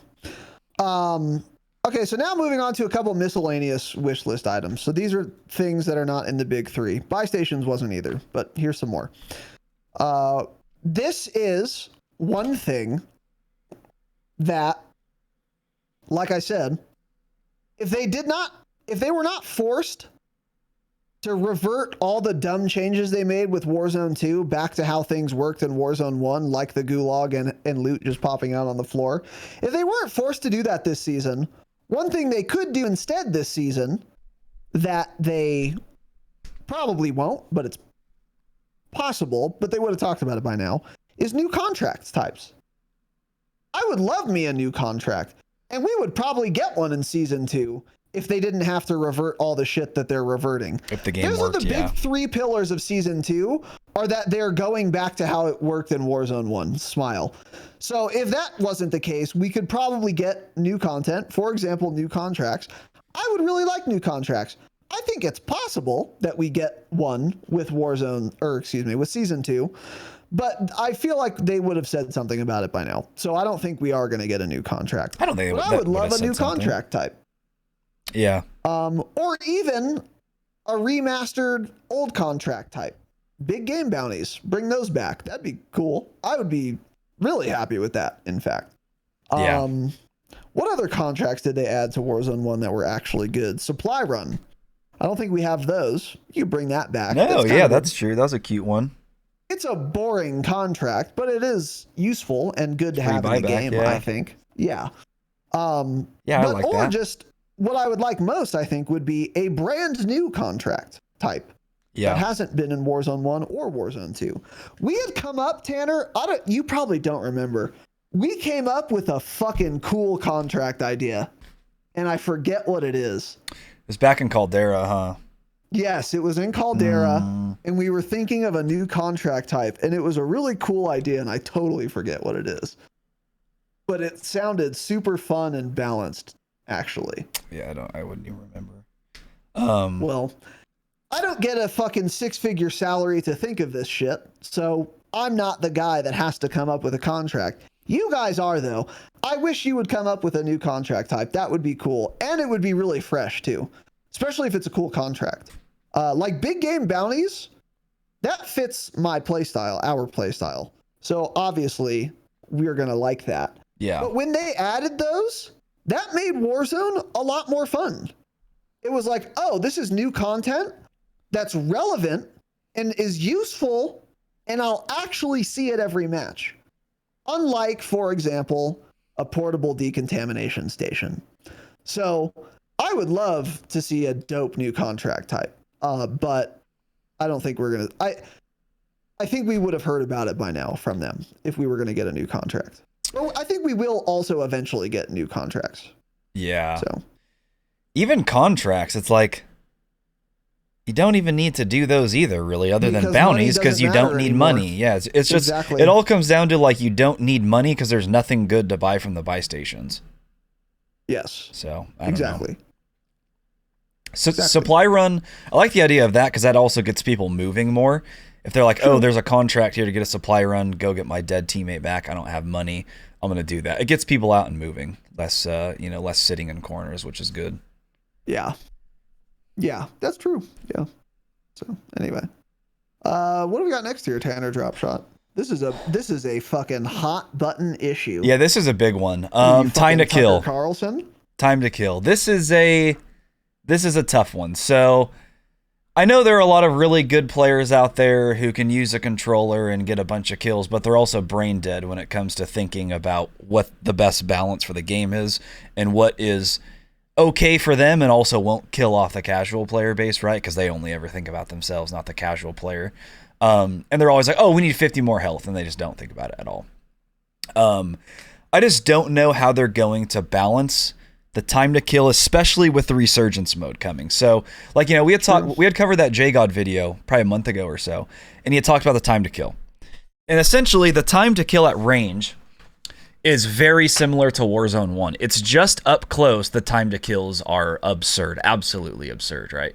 okay, so now moving on to a couple miscellaneous wish list items. So these are things that are not in the big 3. Buy stations wasn't either, but here's some more. This is one thing that, like I said, if they were not forced to revert all the dumb changes they made with Warzone 2 back to how things worked in Warzone 1, like the gulag and loot just popping out on the floor, if they weren't forced to do that this season, one thing they could do instead this season that they probably won't, but it's possible, but they would have talked about it by now, is new contract types. I would love me a new contract, and we would probably get one in season 2 if they didn't have to revert all the shit that they're reverting. If the game Those worked, are the big 3 pillars of season 2 are that they're going back to how it worked in Warzone 1. Smile. So if that wasn't the case, we could probably get new content. For example, new contracts. I would really like new contracts. I think it's possible that we get one with with season 2, but I feel like they would have said something about it by now. So I don't think we are going to get a new contract. I don't think I would love a new contract type. Yeah. Or even a remastered old contract type. Big game bounties. Bring those back. That'd be cool. I would be really happy with that, in fact. Yeah. What other contracts did they add to Warzone 1 that were actually good? Supply run. I don't think we have those. You bring that back. No, that's true. That was a cute one. It's a boring contract, but it is useful and good to have in the game, I think. Yeah. I like that. Or just what I would like most, I think, would be a brand new contract type. Yeah. That hasn't been in Warzone 1 or Warzone 2. We had come up, Tanner, you probably don't remember. We came up with a fucking cool contract idea, and I forget what it is. It was back in Caldera, huh? Yes, it was in Caldera, and we were thinking of a new contract type, and it was a really cool idea, and I totally forget what it is. But it sounded super fun and balanced, actually. Yeah, I wouldn't even remember. Well, I don't get a fucking 6-figure salary to think of this shit, so I'm not the guy that has to come up with a contract. You guys are, though. I wish you would come up with a new contract type. That would be cool. And it would be really fresh, too. Especially if it's a cool contract. Like big game bounties, that fits my playstyle, our playstyle. So obviously, we're going to like that. Yeah. But when they added those, that made Warzone a lot more fun. It was like, oh, this is new content that's relevant and is useful, and I'll actually see it every match. Unlike, for example, a portable decontamination station. So I would love to see a dope new contract type, but I don't think we're gonna. I think we would have heard about it by now from them if we were going to get a new contract. Well, I think we will also eventually get new contracts. Yeah. So even contracts, it's like you don't even need to do those either, really, other than bounties, because you don't need money. Yeah, it's just Exactly. it all comes down to like you don't need money because there's nothing good to buy from the buy stations. Yes. So I don't Exactly. know. So supply run, I like the idea of that because that also gets people moving more. If they're like, oh, there's a contract here to get a supply run, go get my dead teammate back. I don't have money. I'm gonna do that. It gets people out and moving, less less sitting in corners, which is good. Yeah. Yeah, that's true. Yeah. So anyway, what do we got next here, Tanner Dropshot? This is a fucking hot button issue. Yeah, this is a big one. Time to Tucker kill. Carlson. Time to kill. This is a tough one. So I know there are a lot of really good players out there who can use a controller and get a bunch of kills, but they're also brain dead when it comes to thinking about what the best balance for the game is and what is okay for them and also won't kill off the casual player base, right? Because they only ever think about themselves, not the casual player. And they're always like, oh, we need 50 more health, and they just don't think about it at all. I just don't know how they're going to balance the time to kill, especially with the resurgence mode coming. So, like, we had covered that JGod video probably a month ago or so, and he had talked about the time to kill. And essentially, the time to kill at range is very similar to Warzone 1. It's just up close, the time to kills are absurd, absolutely absurd, right?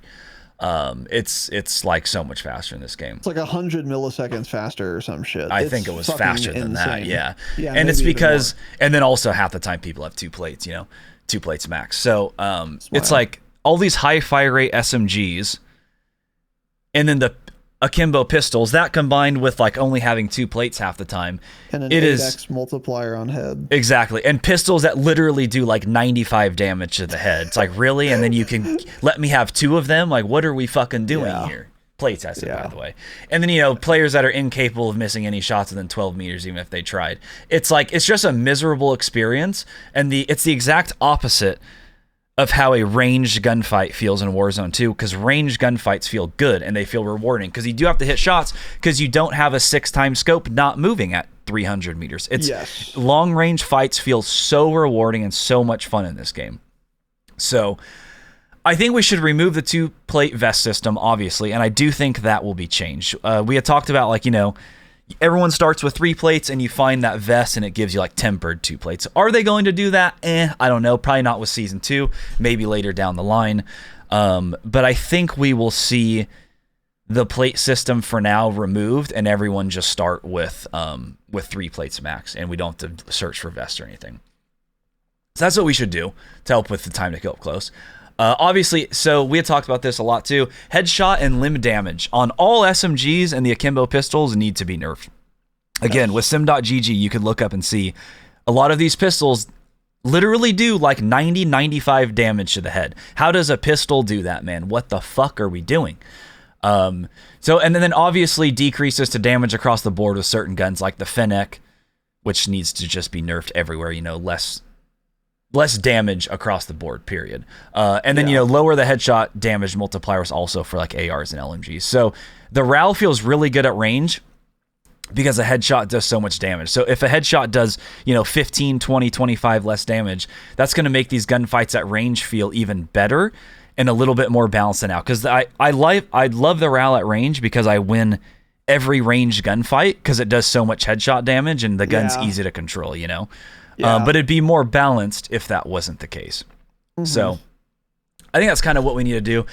It's like so much faster in this game. It's like 100 milliseconds faster or some shit. I think it was faster than that, yeah. Yeah, and it's maybe even because, more. and then also half the time people have 2 plates, 2 plates max. So it's like all these high fire rate SMGs, and then the akimbo pistols, that combined with like only having 2 plates half the time, and an it 8x is multiplier on head. Exactly. And pistols that literally do like 95 damage to the head. It's like, really? And then you can let me have 2 of them? Like, what are we fucking doing here? Plates, I said, by the way. And then, players that are incapable of missing any shots within 12 meters, even if they tried. It's like, it's just a miserable experience. And it's the exact opposite of how a ranged gunfight feels in Warzone 2, because ranged gunfights feel good and they feel rewarding because you do have to hit shots because you don't have a 6-time scope not moving at 300 meters. It's long range fights feel so rewarding and so much fun in this game. So I think we should remove the 2-plate vest system, obviously, and I do think that will be changed. We had talked about, like, everyone starts with 3 plates and you find that vest and it gives you like tempered 2 plates. Are they going to do that? I don't know. Probably not with Season 2, maybe later down the line. But I think we will see the plate system for now removed and everyone just start with 3 plates max, and we don't have to search for vests or anything. So that's what we should do to help with the time to kill up close. Obviously, so we had talked about this a lot too. Headshot and limb damage on all SMGs and the akimbo pistols need to be nerfed. Again, with sim.gg, you could look up and see a lot of these pistols literally do like 90, 95 damage to the head. How does a pistol do that, man? What the fuck are we doing? And then obviously decreases to damage across the board with certain guns like the Fennec, which needs to just be nerfed everywhere, less damage across the board, period. And then, lower the headshot damage multipliers also for like ARs and LMGs. So the RAL feels really good at range because a headshot does so much damage. So if a headshot does, 15, 20, 25 less damage, that's going to make these gunfights at range feel even better and a little bit more balanced than now. Because I love the RAL at range because I win every ranged gunfight because it does so much headshot damage and the gun's easy to control, But it'd be more balanced if that wasn't the case. So I think that's kind of what we need to do.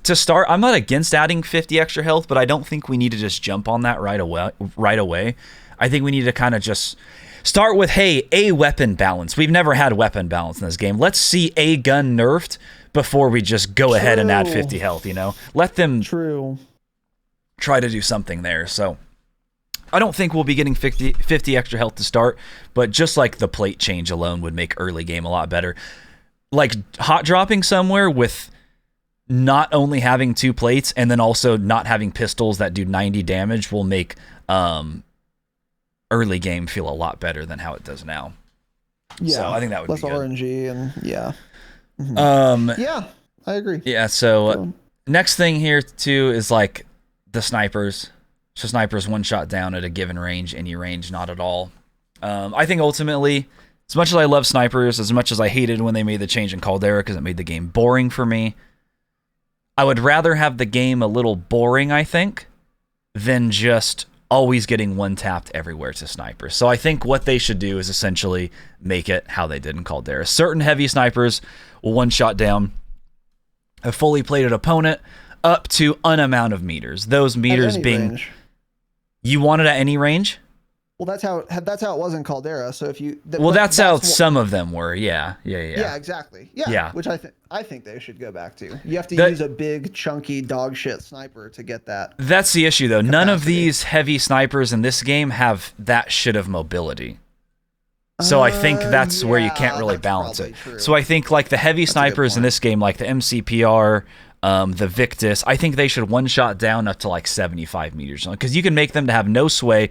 To start, I'm not against adding 50 extra health, but I don't think we need to just jump on that right away. I think we need to kind of just start with, hey, a weapon balance. We've never had weapon balance in this game. Let's see a gun nerfed before we just go ahead and add 50 health, Let them try to do something there. So I don't think we'll be getting 50 extra health to start, but just like the plate change alone would make early game a lot better. Like hot dropping somewhere with not only having 2 plates and then also not having pistols that do 90 damage will make early game feel a lot better than how it does now. Yeah, so I think that would be good. Less RNG and Yeah, I agree. Yeah, so next thing here too is like the snipers. So snipers one shot down at a given range, any range, not at all. I think ultimately, as much as I love snipers, as much as I hated when they made the change in Caldera because it made the game boring for me, I would rather have the game a little boring, I think, than just always getting one tapped everywhere to snipers. So I think what they should do is essentially make it how they did in Caldera. Certain heavy snipers will one shot down a fully plated opponent up to an amount of meters. Those meters being range. You want it at any range? Well, that's how it was in Caldera. So if you that's how some of them were. Yeah, exactly. Yeah. Which I think they should go back to. You have to use a big chunky dog shit sniper to get that. That's the issue though. None of these heavy snipers in this game have that shit of mobility. So I think that's where you can't really balance it. True. So I think like the heavy snipers in this game, like the MCPR, the Victus, I think they should one shot down up to like 75 meters, because you can make them to have no sway,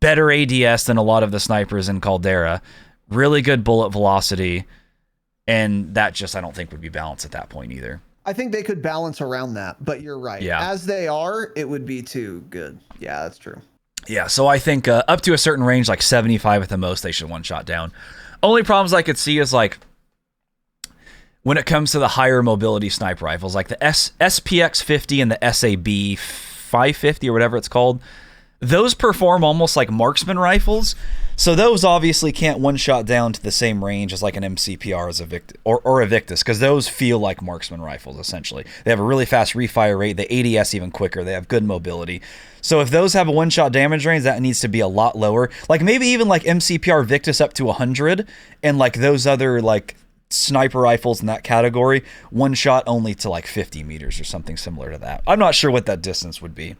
better ADS than a lot of the snipers in Caldera, really good bullet velocity, and that just I don't think would be balanced at that point either. I think they could balance around that, but you're right. Yeah. As they are, it would be too good. Yeah, that's true. Yeah, so I think up to a certain range, like 75 at the most, they should one shot down. Only problems I could see is like when it comes to the higher mobility sniper rifles, like the SPX 50 and the SAB 550 or whatever it's called, those perform almost like marksman rifles. So those obviously can't one shot down to the same range as like an MCPR as a Victus or a Victus, because those feel like marksman rifles essentially. They have a really fast refire rate, the ADS even quicker, they have good mobility. So if those have a one shot damage range, that needs to be a lot lower. Like maybe even like MCPR Victus up to 100, and like those other like sniper rifles in that category, one shot only to like 50 meters or something similar to that. I'm not sure what that distance would be.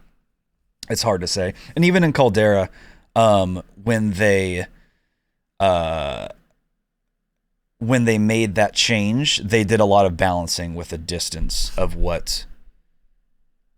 It's hard to say. And even in Caldera, when they made that change, they did a lot of balancing with the distance of what,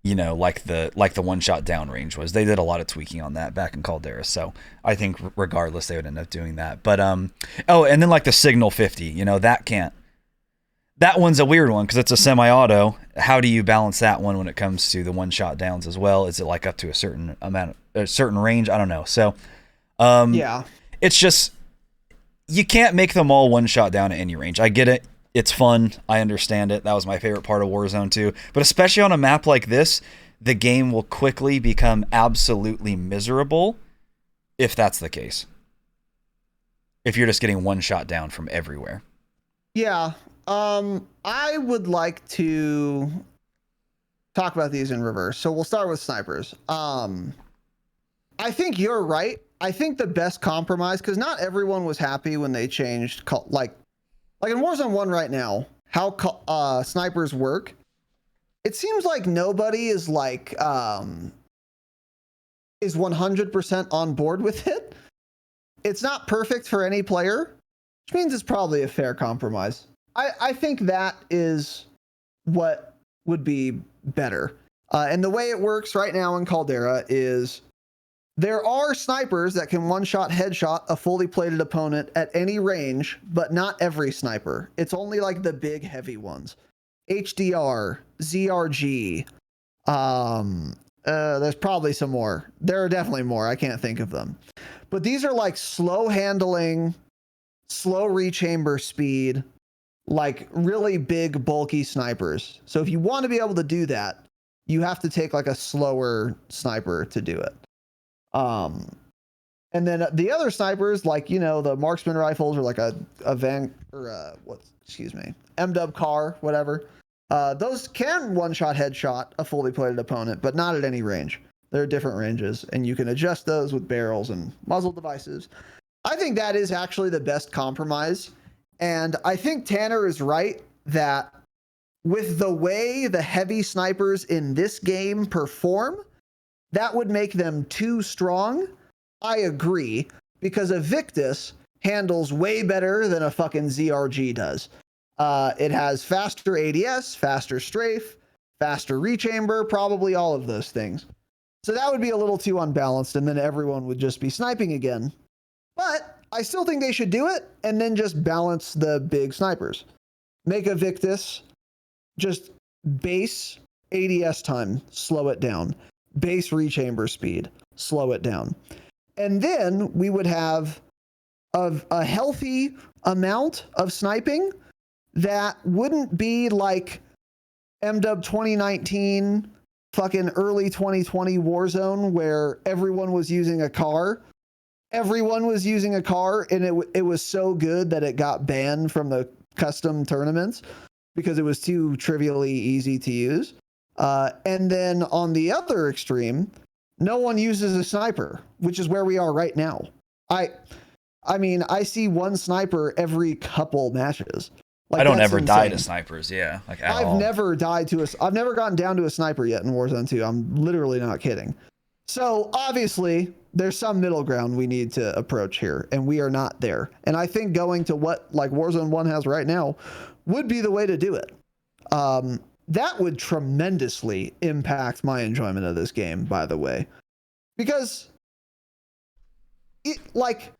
you know, like the one shot down range was. They did a lot of tweaking on that back in Caldera. So I think regardless, they would end up doing that. But oh, and then like the Signal 50, you know, that one's a weird one because it's a semi-auto. How do you balance that one when it comes to the one-shot downs as well? Is it like up to a certain amount, a certain range? I don't know. So, yeah, it's just you can't make them all one-shot down at any range. I get it. It's fun. I understand it. That was my favorite part of Warzone too. But especially on a map like this, the game will quickly become absolutely miserable if that's the case. If you're just getting one shot down from everywhere. Yeah. I would like to talk about these in reverse. So we'll start with snipers. I think you're right. I think the best compromise, because not everyone was happy when they changed, like in Warzone 1 right now, how snipers work. It seems like nobody is like is 100% on board with it. It's not perfect for any player, which means it's probably a fair compromise. I think that is what would be better. And the way it works right now in Caldera is there are snipers that can one-shot headshot a fully plated opponent at any range, but not every sniper. It's only like the big heavy ones. HDR, ZRG, there's probably some more. There are definitely more. I can't think of them. But these are like slow handling, slow rechamber speed, like really big bulky snipers. So if you want to be able to do that, you have to take like a slower sniper to do it. And then the other snipers, like, you know, the marksman rifles or like a van or MW car, whatever. Those can one-shot headshot a fully plated opponent, but not at any range. There are different ranges, and you can adjust those with barrels and muzzle devices. I think that is actually the best compromise. And I think Tanner is right that with the way the heavy snipers in this game perform, that would make them too strong. I agree, because a Victus handles way better than a fucking ZRG does. It has faster ADS, faster strafe, faster rechamber, probably all of those things. So that would be a little too unbalanced, and then everyone would just be sniping again. But I still think they should do it, and then just balance the big snipers. make a Victus, just base ADS time, slow it down. Base rechamber speed, slow it down. And then we would have a healthy amount of sniping that wouldn't be like MW 2019, fucking early 2020 Warzone, where everyone was using a car. Everyone was using a car, and it was so good that it got banned from the custom tournaments because it was too trivially easy to use. And then on the other extreme, no one uses a sniper, which is where we are right now. I mean, I see one sniper every couple matches. Like, I don't ever insane. die to snipers. Yeah, like at all. I've never gotten down to a sniper yet in Warzone 2. I'm literally not kidding. So obviously there's some middle ground we need to approach here, and we are not there. And I think going to what like Warzone 1 has right now would be the way to do it. That would tremendously impact my enjoyment of this game, by the way, because it, like,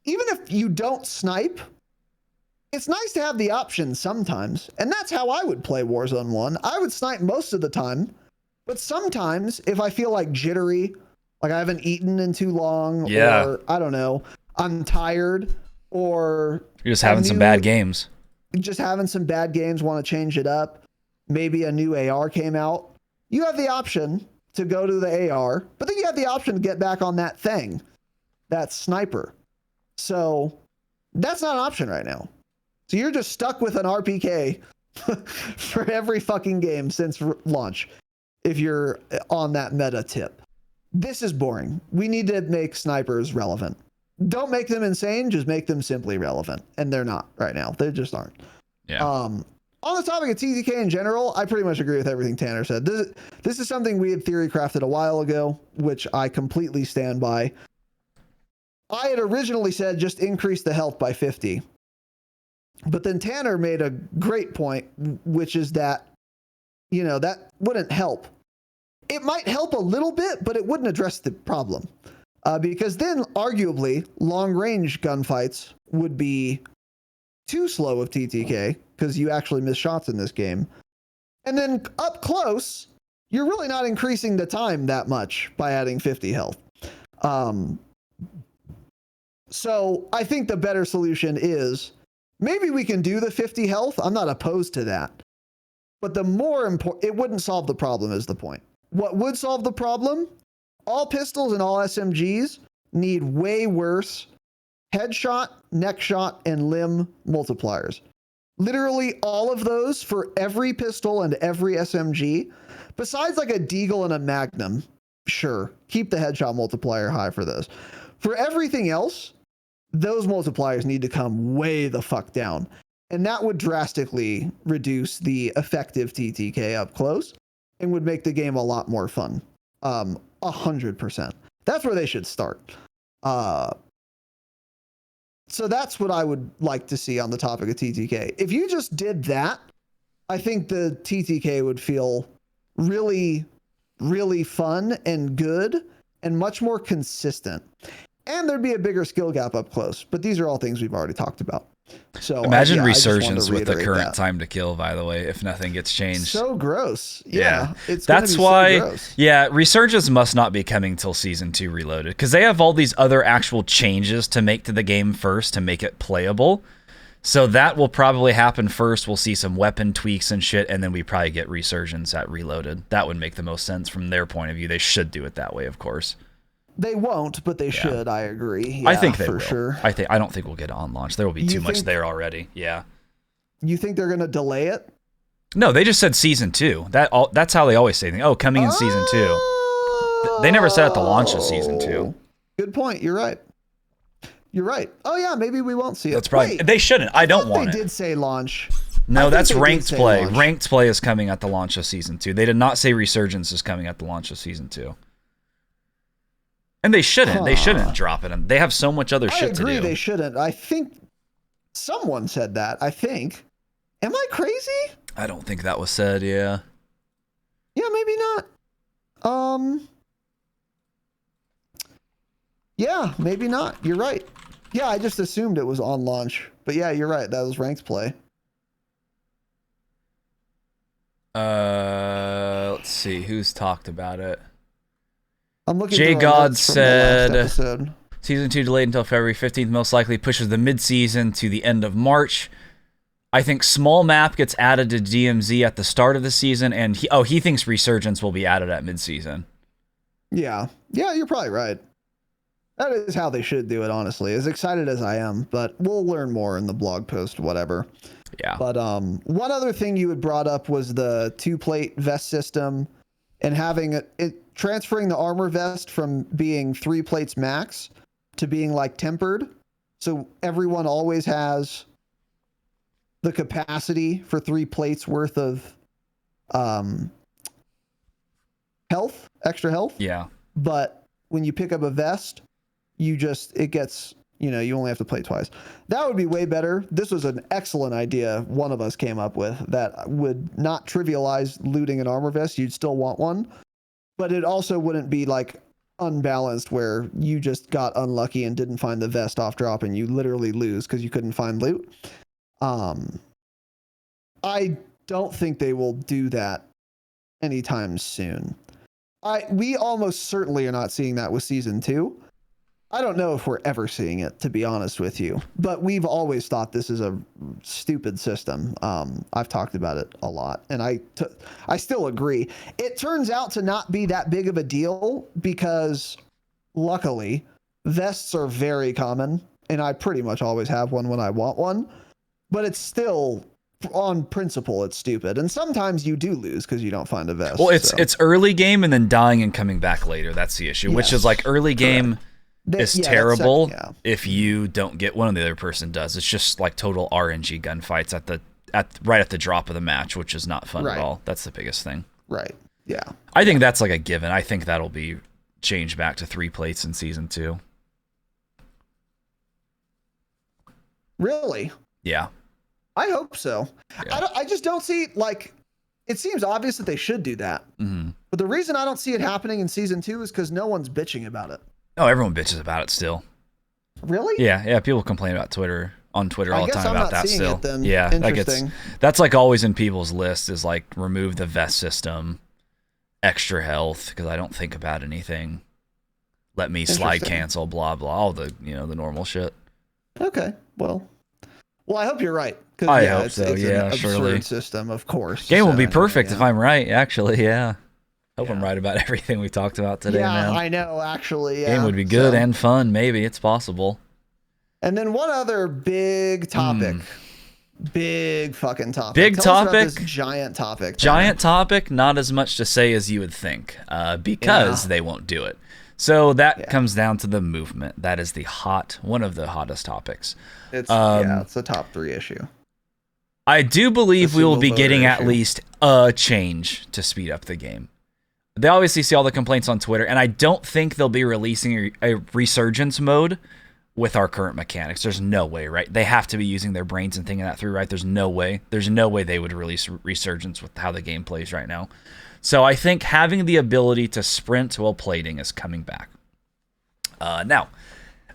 even if you don't snipe, it's nice to have the option sometimes. And that's how I would play Warzone 1. I would snipe most of the time, but sometimes if I feel like jittery, like I haven't eaten in too long, or I don't know, I'm tired, or you're just having some bad games. Just having some bad games, want to change it up. Maybe a new AR came out. You have the option to go to the AR, but then you have the option to get back on that thing, that sniper. So that's not an option right now. So you're just stuck with an RPK for every fucking game since launch if you're on that meta tip. This is boring. We need to make snipers relevant. Don't make them insane, just make them simply relevant. And they're not right now. They just aren't. Yeah. On the topic of TTK in general, I pretty much agree with everything Tanner said. This is something we had theory crafted a while ago, which I completely stand by. I had originally said just increase the health by 50. But then Tanner made a great point, which is that, you know, that wouldn't help. It might help a little bit, but it wouldn't address the problem. Because then arguably long range gunfights would be too slow of TTK because you actually miss shots in this game. And then up close, you're really not increasing the time that much by adding 50 health. So I think the better solution is maybe we can do the 50 health. I'm not opposed to that. But the more important, it wouldn't solve the problem is the point. What would solve the problem? All pistols and all SMGs need way worse headshot, neck shot, and limb multipliers. Literally all of those for every pistol and every SMG, besides like a Deagle and a Magnum. Sure, keep the headshot multiplier high for those. For everything else, those multipliers need to come way the fuck down. And that would drastically reduce the effective TTK up close and would make the game a lot more fun. 100%. That's where they should start. So that's what I would like to see on the topic of TTK. If you just did that, I think the TTK would feel really, really fun and good and much more consistent. And there'd be a bigger skill gap up close. But these are all things we've already talked about. So imagine Resurgence with the current time to kill, by the way, if nothing gets changed. So gross. Yeah. It's that's why, so gross. Yeah, Resurgence must not be coming till Season 2 Reloaded, because they have all these other actual changes to make to the game first to make it playable. So that will probably happen first. We'll see some weapon tweaks and shit, and then we probably get Resurgence at Reloaded. That would make the most sense from their point of view. They should do it that way, of course. They won't, but they should. I agree. Yeah, I think they for will. Sure. I don't think we'll get it on launch. There will be too much there already. Yeah. You think they're gonna delay it? No, they just said Season 2. That's how they always say things. Oh, coming in Season 2. They never said at the launch of Season 2. Good point. You're right. You're right. Oh yeah, maybe we won't see it. That's probably. Wait, they shouldn't. I don't want it. They did say launch. No, that's ranked play. Launch. Ranked play is coming at the launch of Season 2. They did not say Resurgence is coming at the launch of Season 2. And they shouldn't. They shouldn't drop it. They have so much other shit to do. I agree they shouldn't. I think someone said that. I think. Am I crazy? I don't think that was said, yeah. Yeah, maybe not. Yeah, maybe not. You're right. Yeah, I just assumed it was on launch. But yeah, you're right. That was ranked play. Let's see who's talked about it. I'm looking. Jay through our God notes from the last said episode. Season 2 delayed until February 15th, most likely pushes the mid-season to the end of March. I think small map gets added to DMZ at the start of the season, and he thinks Resurgence will be added at mid-season. Yeah, you're probably right. That is how they should do it, honestly. As excited as I am, but we'll learn more in the blog post, whatever. Yeah. But one other thing you had brought up was the 2-plate vest system and having it transferring the armor vest from being 3 plates max to being like tempered. So everyone always has the capacity for 3 plates worth of health, extra health. Yeah. But when you pick up a vest, it gets, you only have to play twice. That would be way better. This was an excellent idea one of us came up with that would not trivialize looting an armor vest. You'd still want one, but it also wouldn't be like unbalanced where you just got unlucky and didn't find the vest off drop and you literally lose because you couldn't find loot. I don't think they will do that anytime soon. We almost certainly are not seeing that with season 2. I don't know if we're ever seeing it, to be honest with you, but we've always thought this is a stupid system. I've talked about it a lot, and I still agree. It turns out to not be that big of a deal because, luckily, vests are very common, and I pretty much always have one when I want one, but it's still, on principle, it's stupid. And sometimes you do lose because you don't find a vest. Well, it's early game and then dying and coming back later. That's the issue, which is like early game... It's terrible if you don't get one and the other person does. It's just like total RNG gunfights right at the drop of the match, which is not fun at all. That's the biggest thing. Right. Yeah. I think that's like a given. I think that'll be changed back to 3 plates in season 2. Really? Yeah. I hope so. Yeah. I just don't see, like, it seems obvious that they should do that. Mm-hmm. But the reason I don't see it happening in season 2 is because no one's bitching about it. Oh, everyone bitches about it still. Really? Yeah. People complain about on Twitter all the time about that still. Then. Yeah, that's like always in people's list is like remove the vest system, extra health because I don't think about anything. Let me slide cancel, blah blah, all the the normal shit. Okay, well, I hope you're right. I hope so. It's an surely. Absurd system, of course. Game will be perfect if I'm right. Actually, yeah. Hope I'm right about everything we talked about today, man. Yeah, I know, actually. Game would be good and fun, maybe. It's possible. And then one other big topic. Big fucking topic. Big Tell topic. us about this giant topic. Giant topic, not as much to say as you would think, because they won't do it. So that comes down to the movement. That is one of the hottest topics. It's a top 3 issue. I do believe we will be getting at least a change to speed up the game. They obviously see all the complaints on Twitter, and I don't think they'll be releasing a resurgence mode with our current mechanics. There's no way, right? They have to be using their brains and thinking that through, right? There's no way. There's no way they would release resurgence with how the game plays right now. So I think having the ability to sprint while plating is coming back. Now,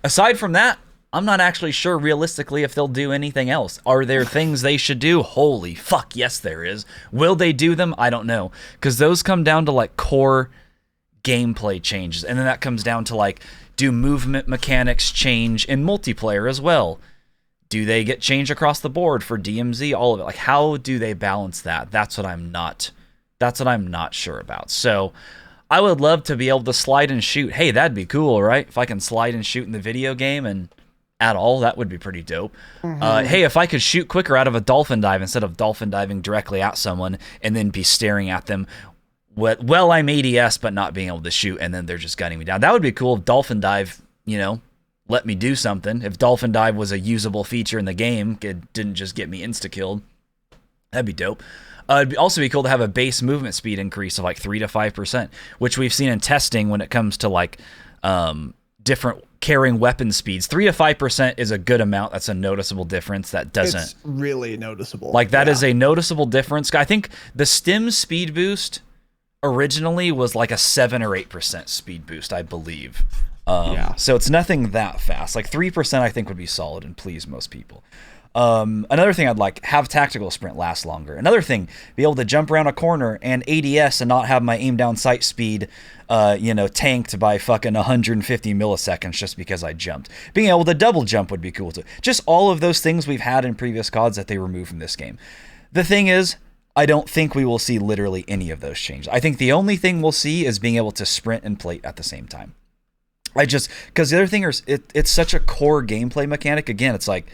aside from that, I'm not actually sure realistically if they'll do anything else. Are there things they should do? Holy fuck, yes there is. Will they do them? I don't know. Because those come down to like core gameplay changes. And then that comes down to like, do movement mechanics change in multiplayer as well? Do they get changed across the board for DMZ? All of it. Like, how do they balance that? That's what I'm not sure about. So I would love to be able to slide and shoot. Hey, that'd be cool, right? If I can slide and shoot in the video game and at all, that would be pretty dope. Hey, if I could shoot quicker out of a dolphin dive instead of dolphin diving directly at someone and then be staring at them, well, I'm ADS but not being able to shoot and then they're just gunning me down. That would be cool if dolphin dive, let me do something. If dolphin dive was a usable feature in the game, it didn't just get me insta-killed. That'd be dope. It'd also be cool to have a base movement speed increase of like 3 to 5%, which we've seen in testing when it comes to like different carrying weapon speeds. 3 to 5% is a good amount. That's a noticeable difference. That doesn't. It's really noticeable. Like that is a noticeable difference. I think the stim speed boost originally was like a 7 or 8% speed boost, I believe. So it's nothing that fast. Like 3% I think would be solid and please most people. Another thing I'd like, have tactical sprint last longer. Another thing, be able to jump around a corner and ADS and not have my aim down sight speed, tanked by fucking 150 milliseconds just because I jumped. Being able to double jump would be cool too. Just all of those things we've had in previous CODs that they removed from this game. The thing is, I don't think we will see literally any of those changes. I think the only thing we'll see is being able to sprint and plate at the same time. Because the other thing is, it's such a core gameplay mechanic. Again, it's like,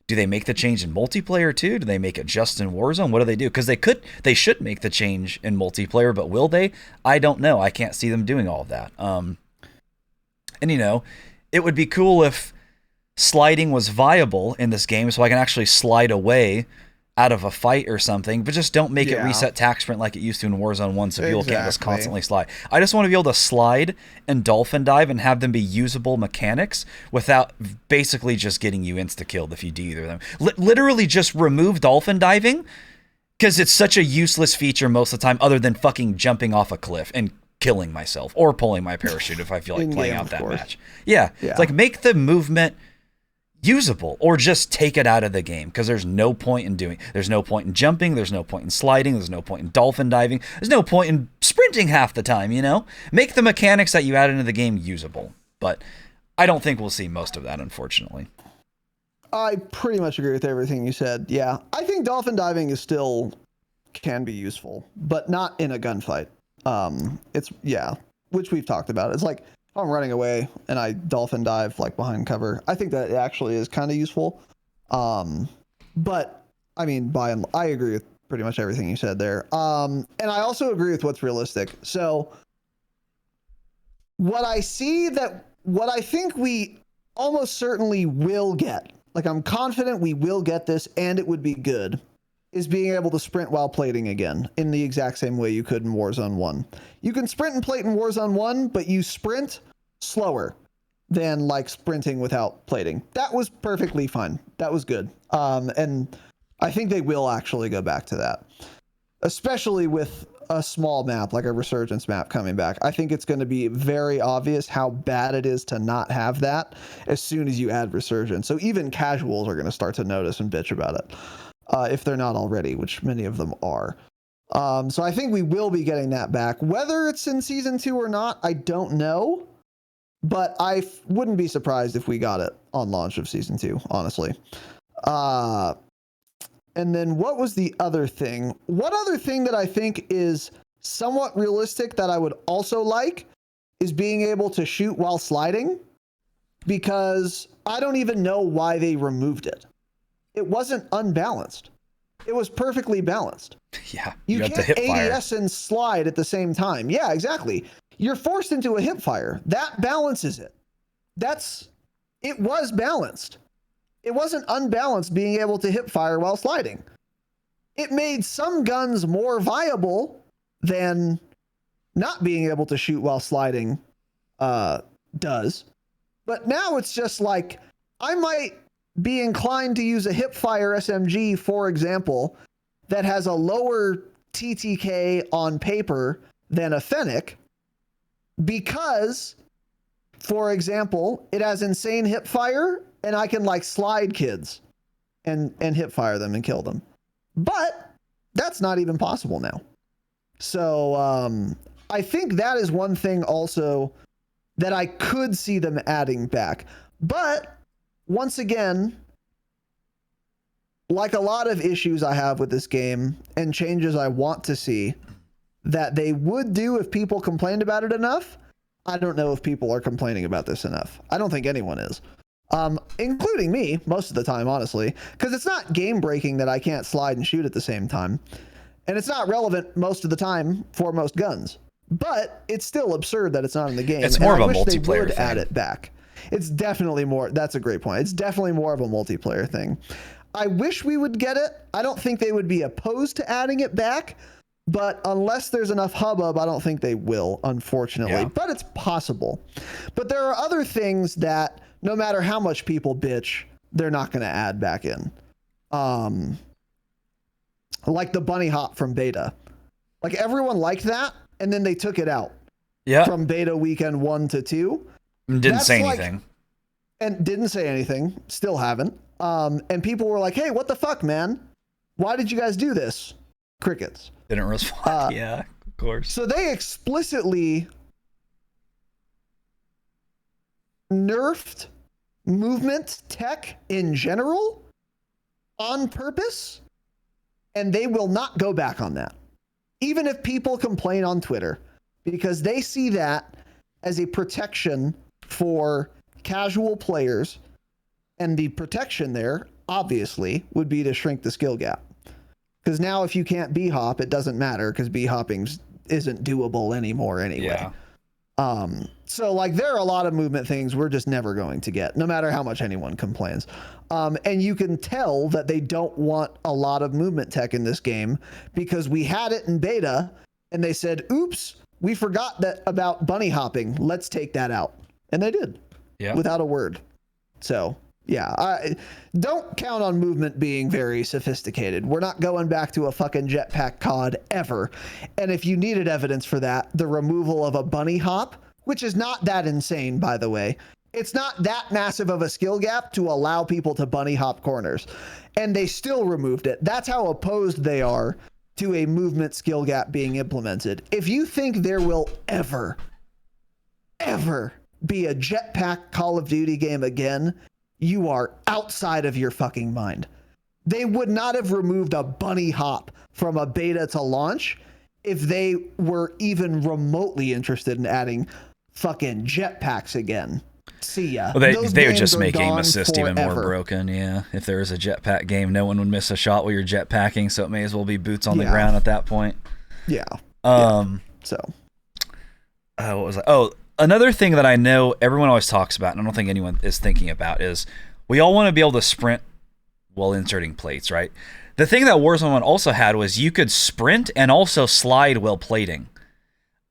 do they make the change in multiplayer too? Do they make it just in Warzone? What do they do? Because they should make the change in multiplayer, but will they? I don't know. I can't see them doing all of that. It would be cool if sliding was viable in this game, so I can actually slide away out of a fight or something, but just don't make it reset tac sprint like it used to in Warzone 1 so people can't just constantly slide. I just want to be able to slide and dolphin dive and have them be usable mechanics without basically just getting you insta-killed if you do either of them. Literally just remove dolphin diving, because it's such a useless feature most of the time other than fucking jumping off a cliff and killing myself or pulling my parachute if I feel like playing out that match. Yeah. It's like, make the movement usable, or just take it out of the game, because there's no point in jumping, there's no point in sliding, there's no point in dolphin diving, there's no point in sprinting half the time. Make the mechanics that you add into the game usable. But I don't think we'll see most of that, unfortunately. I pretty much agree with everything you said. Yeah, I think dolphin diving is still can be useful, but not in a gunfight. Which we've talked about. It's like, if I'm running away and I dolphin dive like behind cover, I think that it actually is kind of useful. But I mean, I agree with pretty much everything you said there. And I also agree with what's realistic. So what I think we almost certainly will get, like I'm confident we will get this and it would be good, is being able to sprint while plating again in the exact same way you could in Warzone 1. You can sprint and plate in Warzone 1, but you sprint slower than like sprinting without plating. That was perfectly fine. That was good. And I think they will actually go back to that, especially with a small map like a Resurgence map coming back. I think it's going to be very obvious how bad it is to not have that as soon as you add Resurgence. So even casuals are going to start to notice and bitch about it. If they're not already, which many of them are. So I think we will be getting that back. Whether it's in Season 2 or not, I don't know. But I wouldn't be surprised if we got it on launch of Season 2, honestly. And then what was the other thing? What other thing that I think is somewhat realistic that I would also like is being able to shoot while sliding. Because I don't even know why they removed it. It wasn't unbalanced. It was perfectly balanced. Yeah, you can't have to hip fire. ADS and slide at the same time. Yeah, exactly. You're forced into a hip fire. That balances it. It was balanced. It wasn't unbalanced being able to hip fire while sliding. It made some guns more viable than not being able to shoot while sliding does. But now it's just like, I might be inclined to use a hipfire SMG, for example, that has a lower TTK on paper than a Fennec, because, for example, it has insane hipfire and I can like slide kids and hipfire them and kill them. But that's not even possible now. So I think that is one thing also that I could see them adding back. But once again, like a lot of issues I have with this game and changes I want to see that they would do if people complained about it enough, I don't know if people are complaining about this enough. I don't think anyone is. Including me most of the time, honestly, because it's not game breaking that I can't slide and shoot at the same time. And it's not relevant most of the time for most guns, but it's still absurd that it's not in the game. It's more of a multiplayer they would thing. Add it back. It's definitely more. That's a great point. It's definitely more of a multiplayer thing. I wish we would get it. I don't think they would be opposed to adding it back, but unless there's enough hubbub, I don't think they will, unfortunately. Yeah. But it's possible. But there are other things that no matter how much people bitch, they're not going to add back in. Like the bunny hop from beta. Like everyone liked that, and then they took it out. Yeah. From beta weekend 1 to 2. Didn't say anything. And didn't say anything. Still haven't. And people were like, hey, what the fuck, man? Why did you guys do this? Crickets. Didn't respond. Yeah, of course. So they explicitly nerfed movement tech in general on purpose, and they will not go back on that. Even if people complain on Twitter, because they see that as a protection for casual players, and the protection there obviously would be to shrink the skill gap. Because now if you can't b-hop, it doesn't matter because b-hopping isn't doable anymore anyway. Yeah. So like there are a lot of movement things we're just never going to get, no matter how much anyone complains. And you can tell that they don't want a lot of movement tech in this game because we had it in beta and they said, oops, we forgot that about bunny hopping. Let's take that out. And they did. Yeah. Without a word. So yeah, I don't count on movement being very sophisticated. We're not going back to a fucking jetpack COD ever. And if you needed evidence for that, the removal of a bunny hop, which is not that insane, by the way. It's not that massive of a skill gap to allow people to bunny hop corners. And they still removed it. That's how opposed they are to a movement skill gap being implemented. If you think there will ever be a jetpack Call of Duty game again, you are outside of your fucking mind. They would not have removed a bunny hop from a beta to launch if they were even remotely interested in adding fucking jetpacks again. See ya. Well, they would just make aim assist even more forever. broken, yeah. If there was a jetpack game, no one would miss a shot while you're jetpacking, so it may as well be boots on the ground at that point. Yeah. So. What was I? Oh, another thing that I know everyone always talks about, and I don't think anyone is thinking about, is we all want to be able to sprint while inserting plates, right? The thing that Warzone 1 also had was you could sprint and also slide while plating.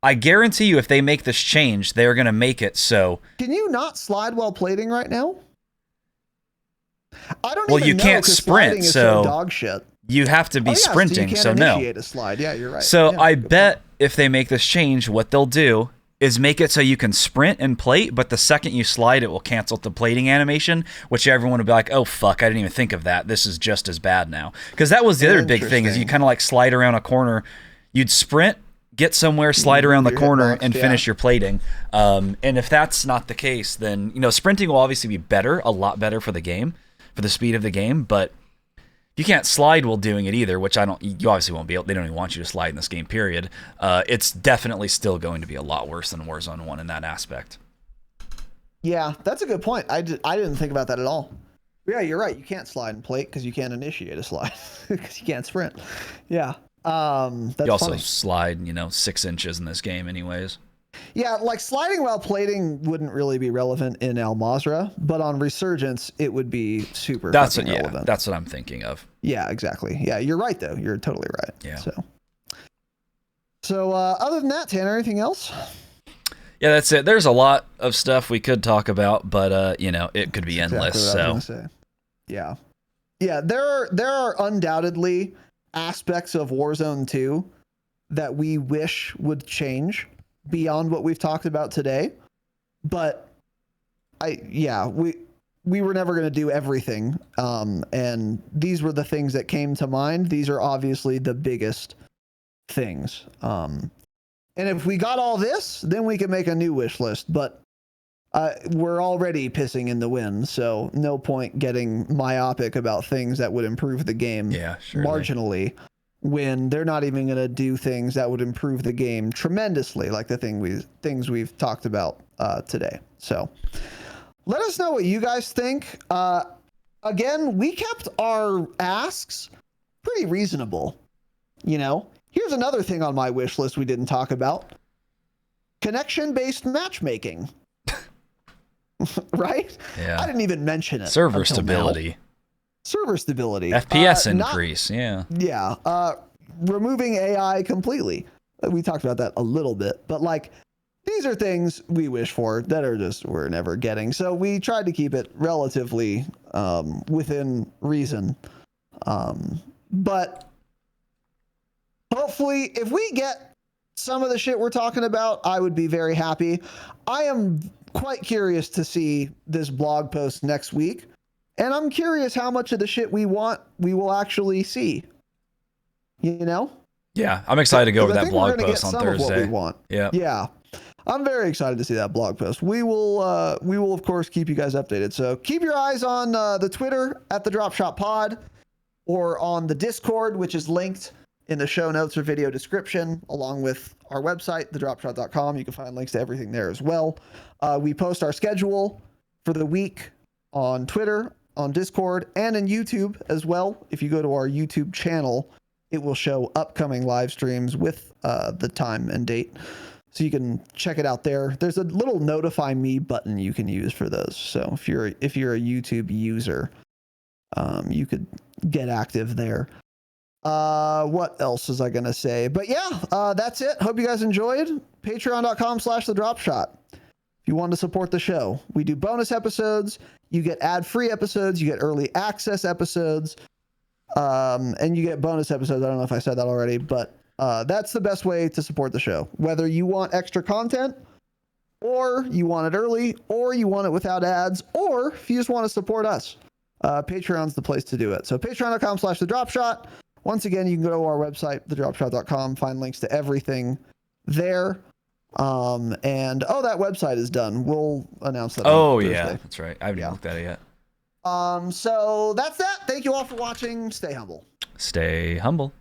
I guarantee you if they make this change, they're going to make it so... Can you not slide while plating right now? I don't well, even you know, can't sprint, so dog shit. You have to be sprinting, so you can't no. initiate a slide. Yeah, you're right. So yeah, I bet if they make this change, what they'll do is make it so you can sprint and plate, but the second you slide, it will cancel the plating animation, which everyone will be like, oh, fuck, I didn't even think of that. This is just as bad now. Because that was the other big thing, is you kind of like slide around a corner. You'd sprint, get somewhere, slide around the corner, and finish your plating. And if that's not the case, then, you know, sprinting will obviously be better, a lot better for the game, for the speed of the game, but you can't slide while doing it either, which you obviously won't be able, they don't even want you to slide in this game, period. It's definitely still going to be a lot worse than Warzone 1 in that aspect. Yeah, that's a good point. I didn't think about that at all. Yeah, you're right. You can't slide and plate because you can't initiate a slide because you can't sprint. Yeah. That's you also funny. slide, 6 inches in this game anyways. Yeah, like sliding while plating wouldn't really be relevant in Al Mazrah, but on Resurgence it would be super relevant. Yeah, that's what I'm thinking of. Yeah, exactly. Yeah, you're right though. You're totally right. Yeah. So other than that, Tanner, anything else? Yeah, that's it. There's a lot of stuff we could talk about, but it could be endless. Exactly what I was gonna say. Yeah. Yeah, there are undoubtedly aspects of Warzone 2 that we wish would change beyond what we've talked about today, but we were never going to do everything, and these were the things that came to mind. These are obviously the biggest things, and if we got all this, then we can make a new wish list, but we're already pissing in the wind, so no point getting myopic about things that would improve the game marginally when they're not even going to do things that would improve the game tremendously, like the things we've talked about today. So let us know what you guys think. Again, we kept our asks pretty reasonable. Here's another thing on my wish list we didn't talk about: connection-based matchmaking. Right? Yeah. I didn't even mention it. Server stability. Server stability. FPS increase, yeah. Yeah. Removing AI completely. We talked about that a little bit, but these are things we wish for that we're never getting. So we tried to keep it relatively within reason. But hopefully if we get some of the shit we're talking about, I would be very happy. I am quite curious to see this blog post next week And I'm curious how much of the shit we want we will actually see. You know? Yeah, I'm excited to go over that blog get post on some of what Thursday. we want. Yeah. Yeah. I'm very excited to see that blog post. We will of course keep you guys updated. So keep your eyes on the Twitter at the Dropshot Pod, or on the Discord, which is linked in the show notes or video description, along with our website, thedropshot.com. You can find links to everything there as well. We post our schedule for the week on Twitter, on Discord, and in YouTube as well. If you go to our YouTube channel, it will show upcoming live streams with the time and date. So you can check it out there. There's a little notify me button you can use for those. So if you're a YouTube user, you could get active there. What else was I going to say? But yeah, that's it. Hope you guys enjoyed. Patreon.com/thedropshot. If you want to support the show, we do bonus episodes. You get ad-free episodes. You get early access episodes. And you get bonus episodes. I don't know if I said that already, but that's the best way to support the show. Whether you want extra content, or you want it early, or you want it without ads, or if you just want to support us, Patreon's the place to do it. So patreon.com/thedropshot. Once again, you can go to our website, thedropshot.com, find links to everything there. And that website is done. We'll announce that. Oh on yeah, Thursday. that's right. I haven't looked at it yet. So that's that. Thank you all for watching. Stay humble. Stay humble.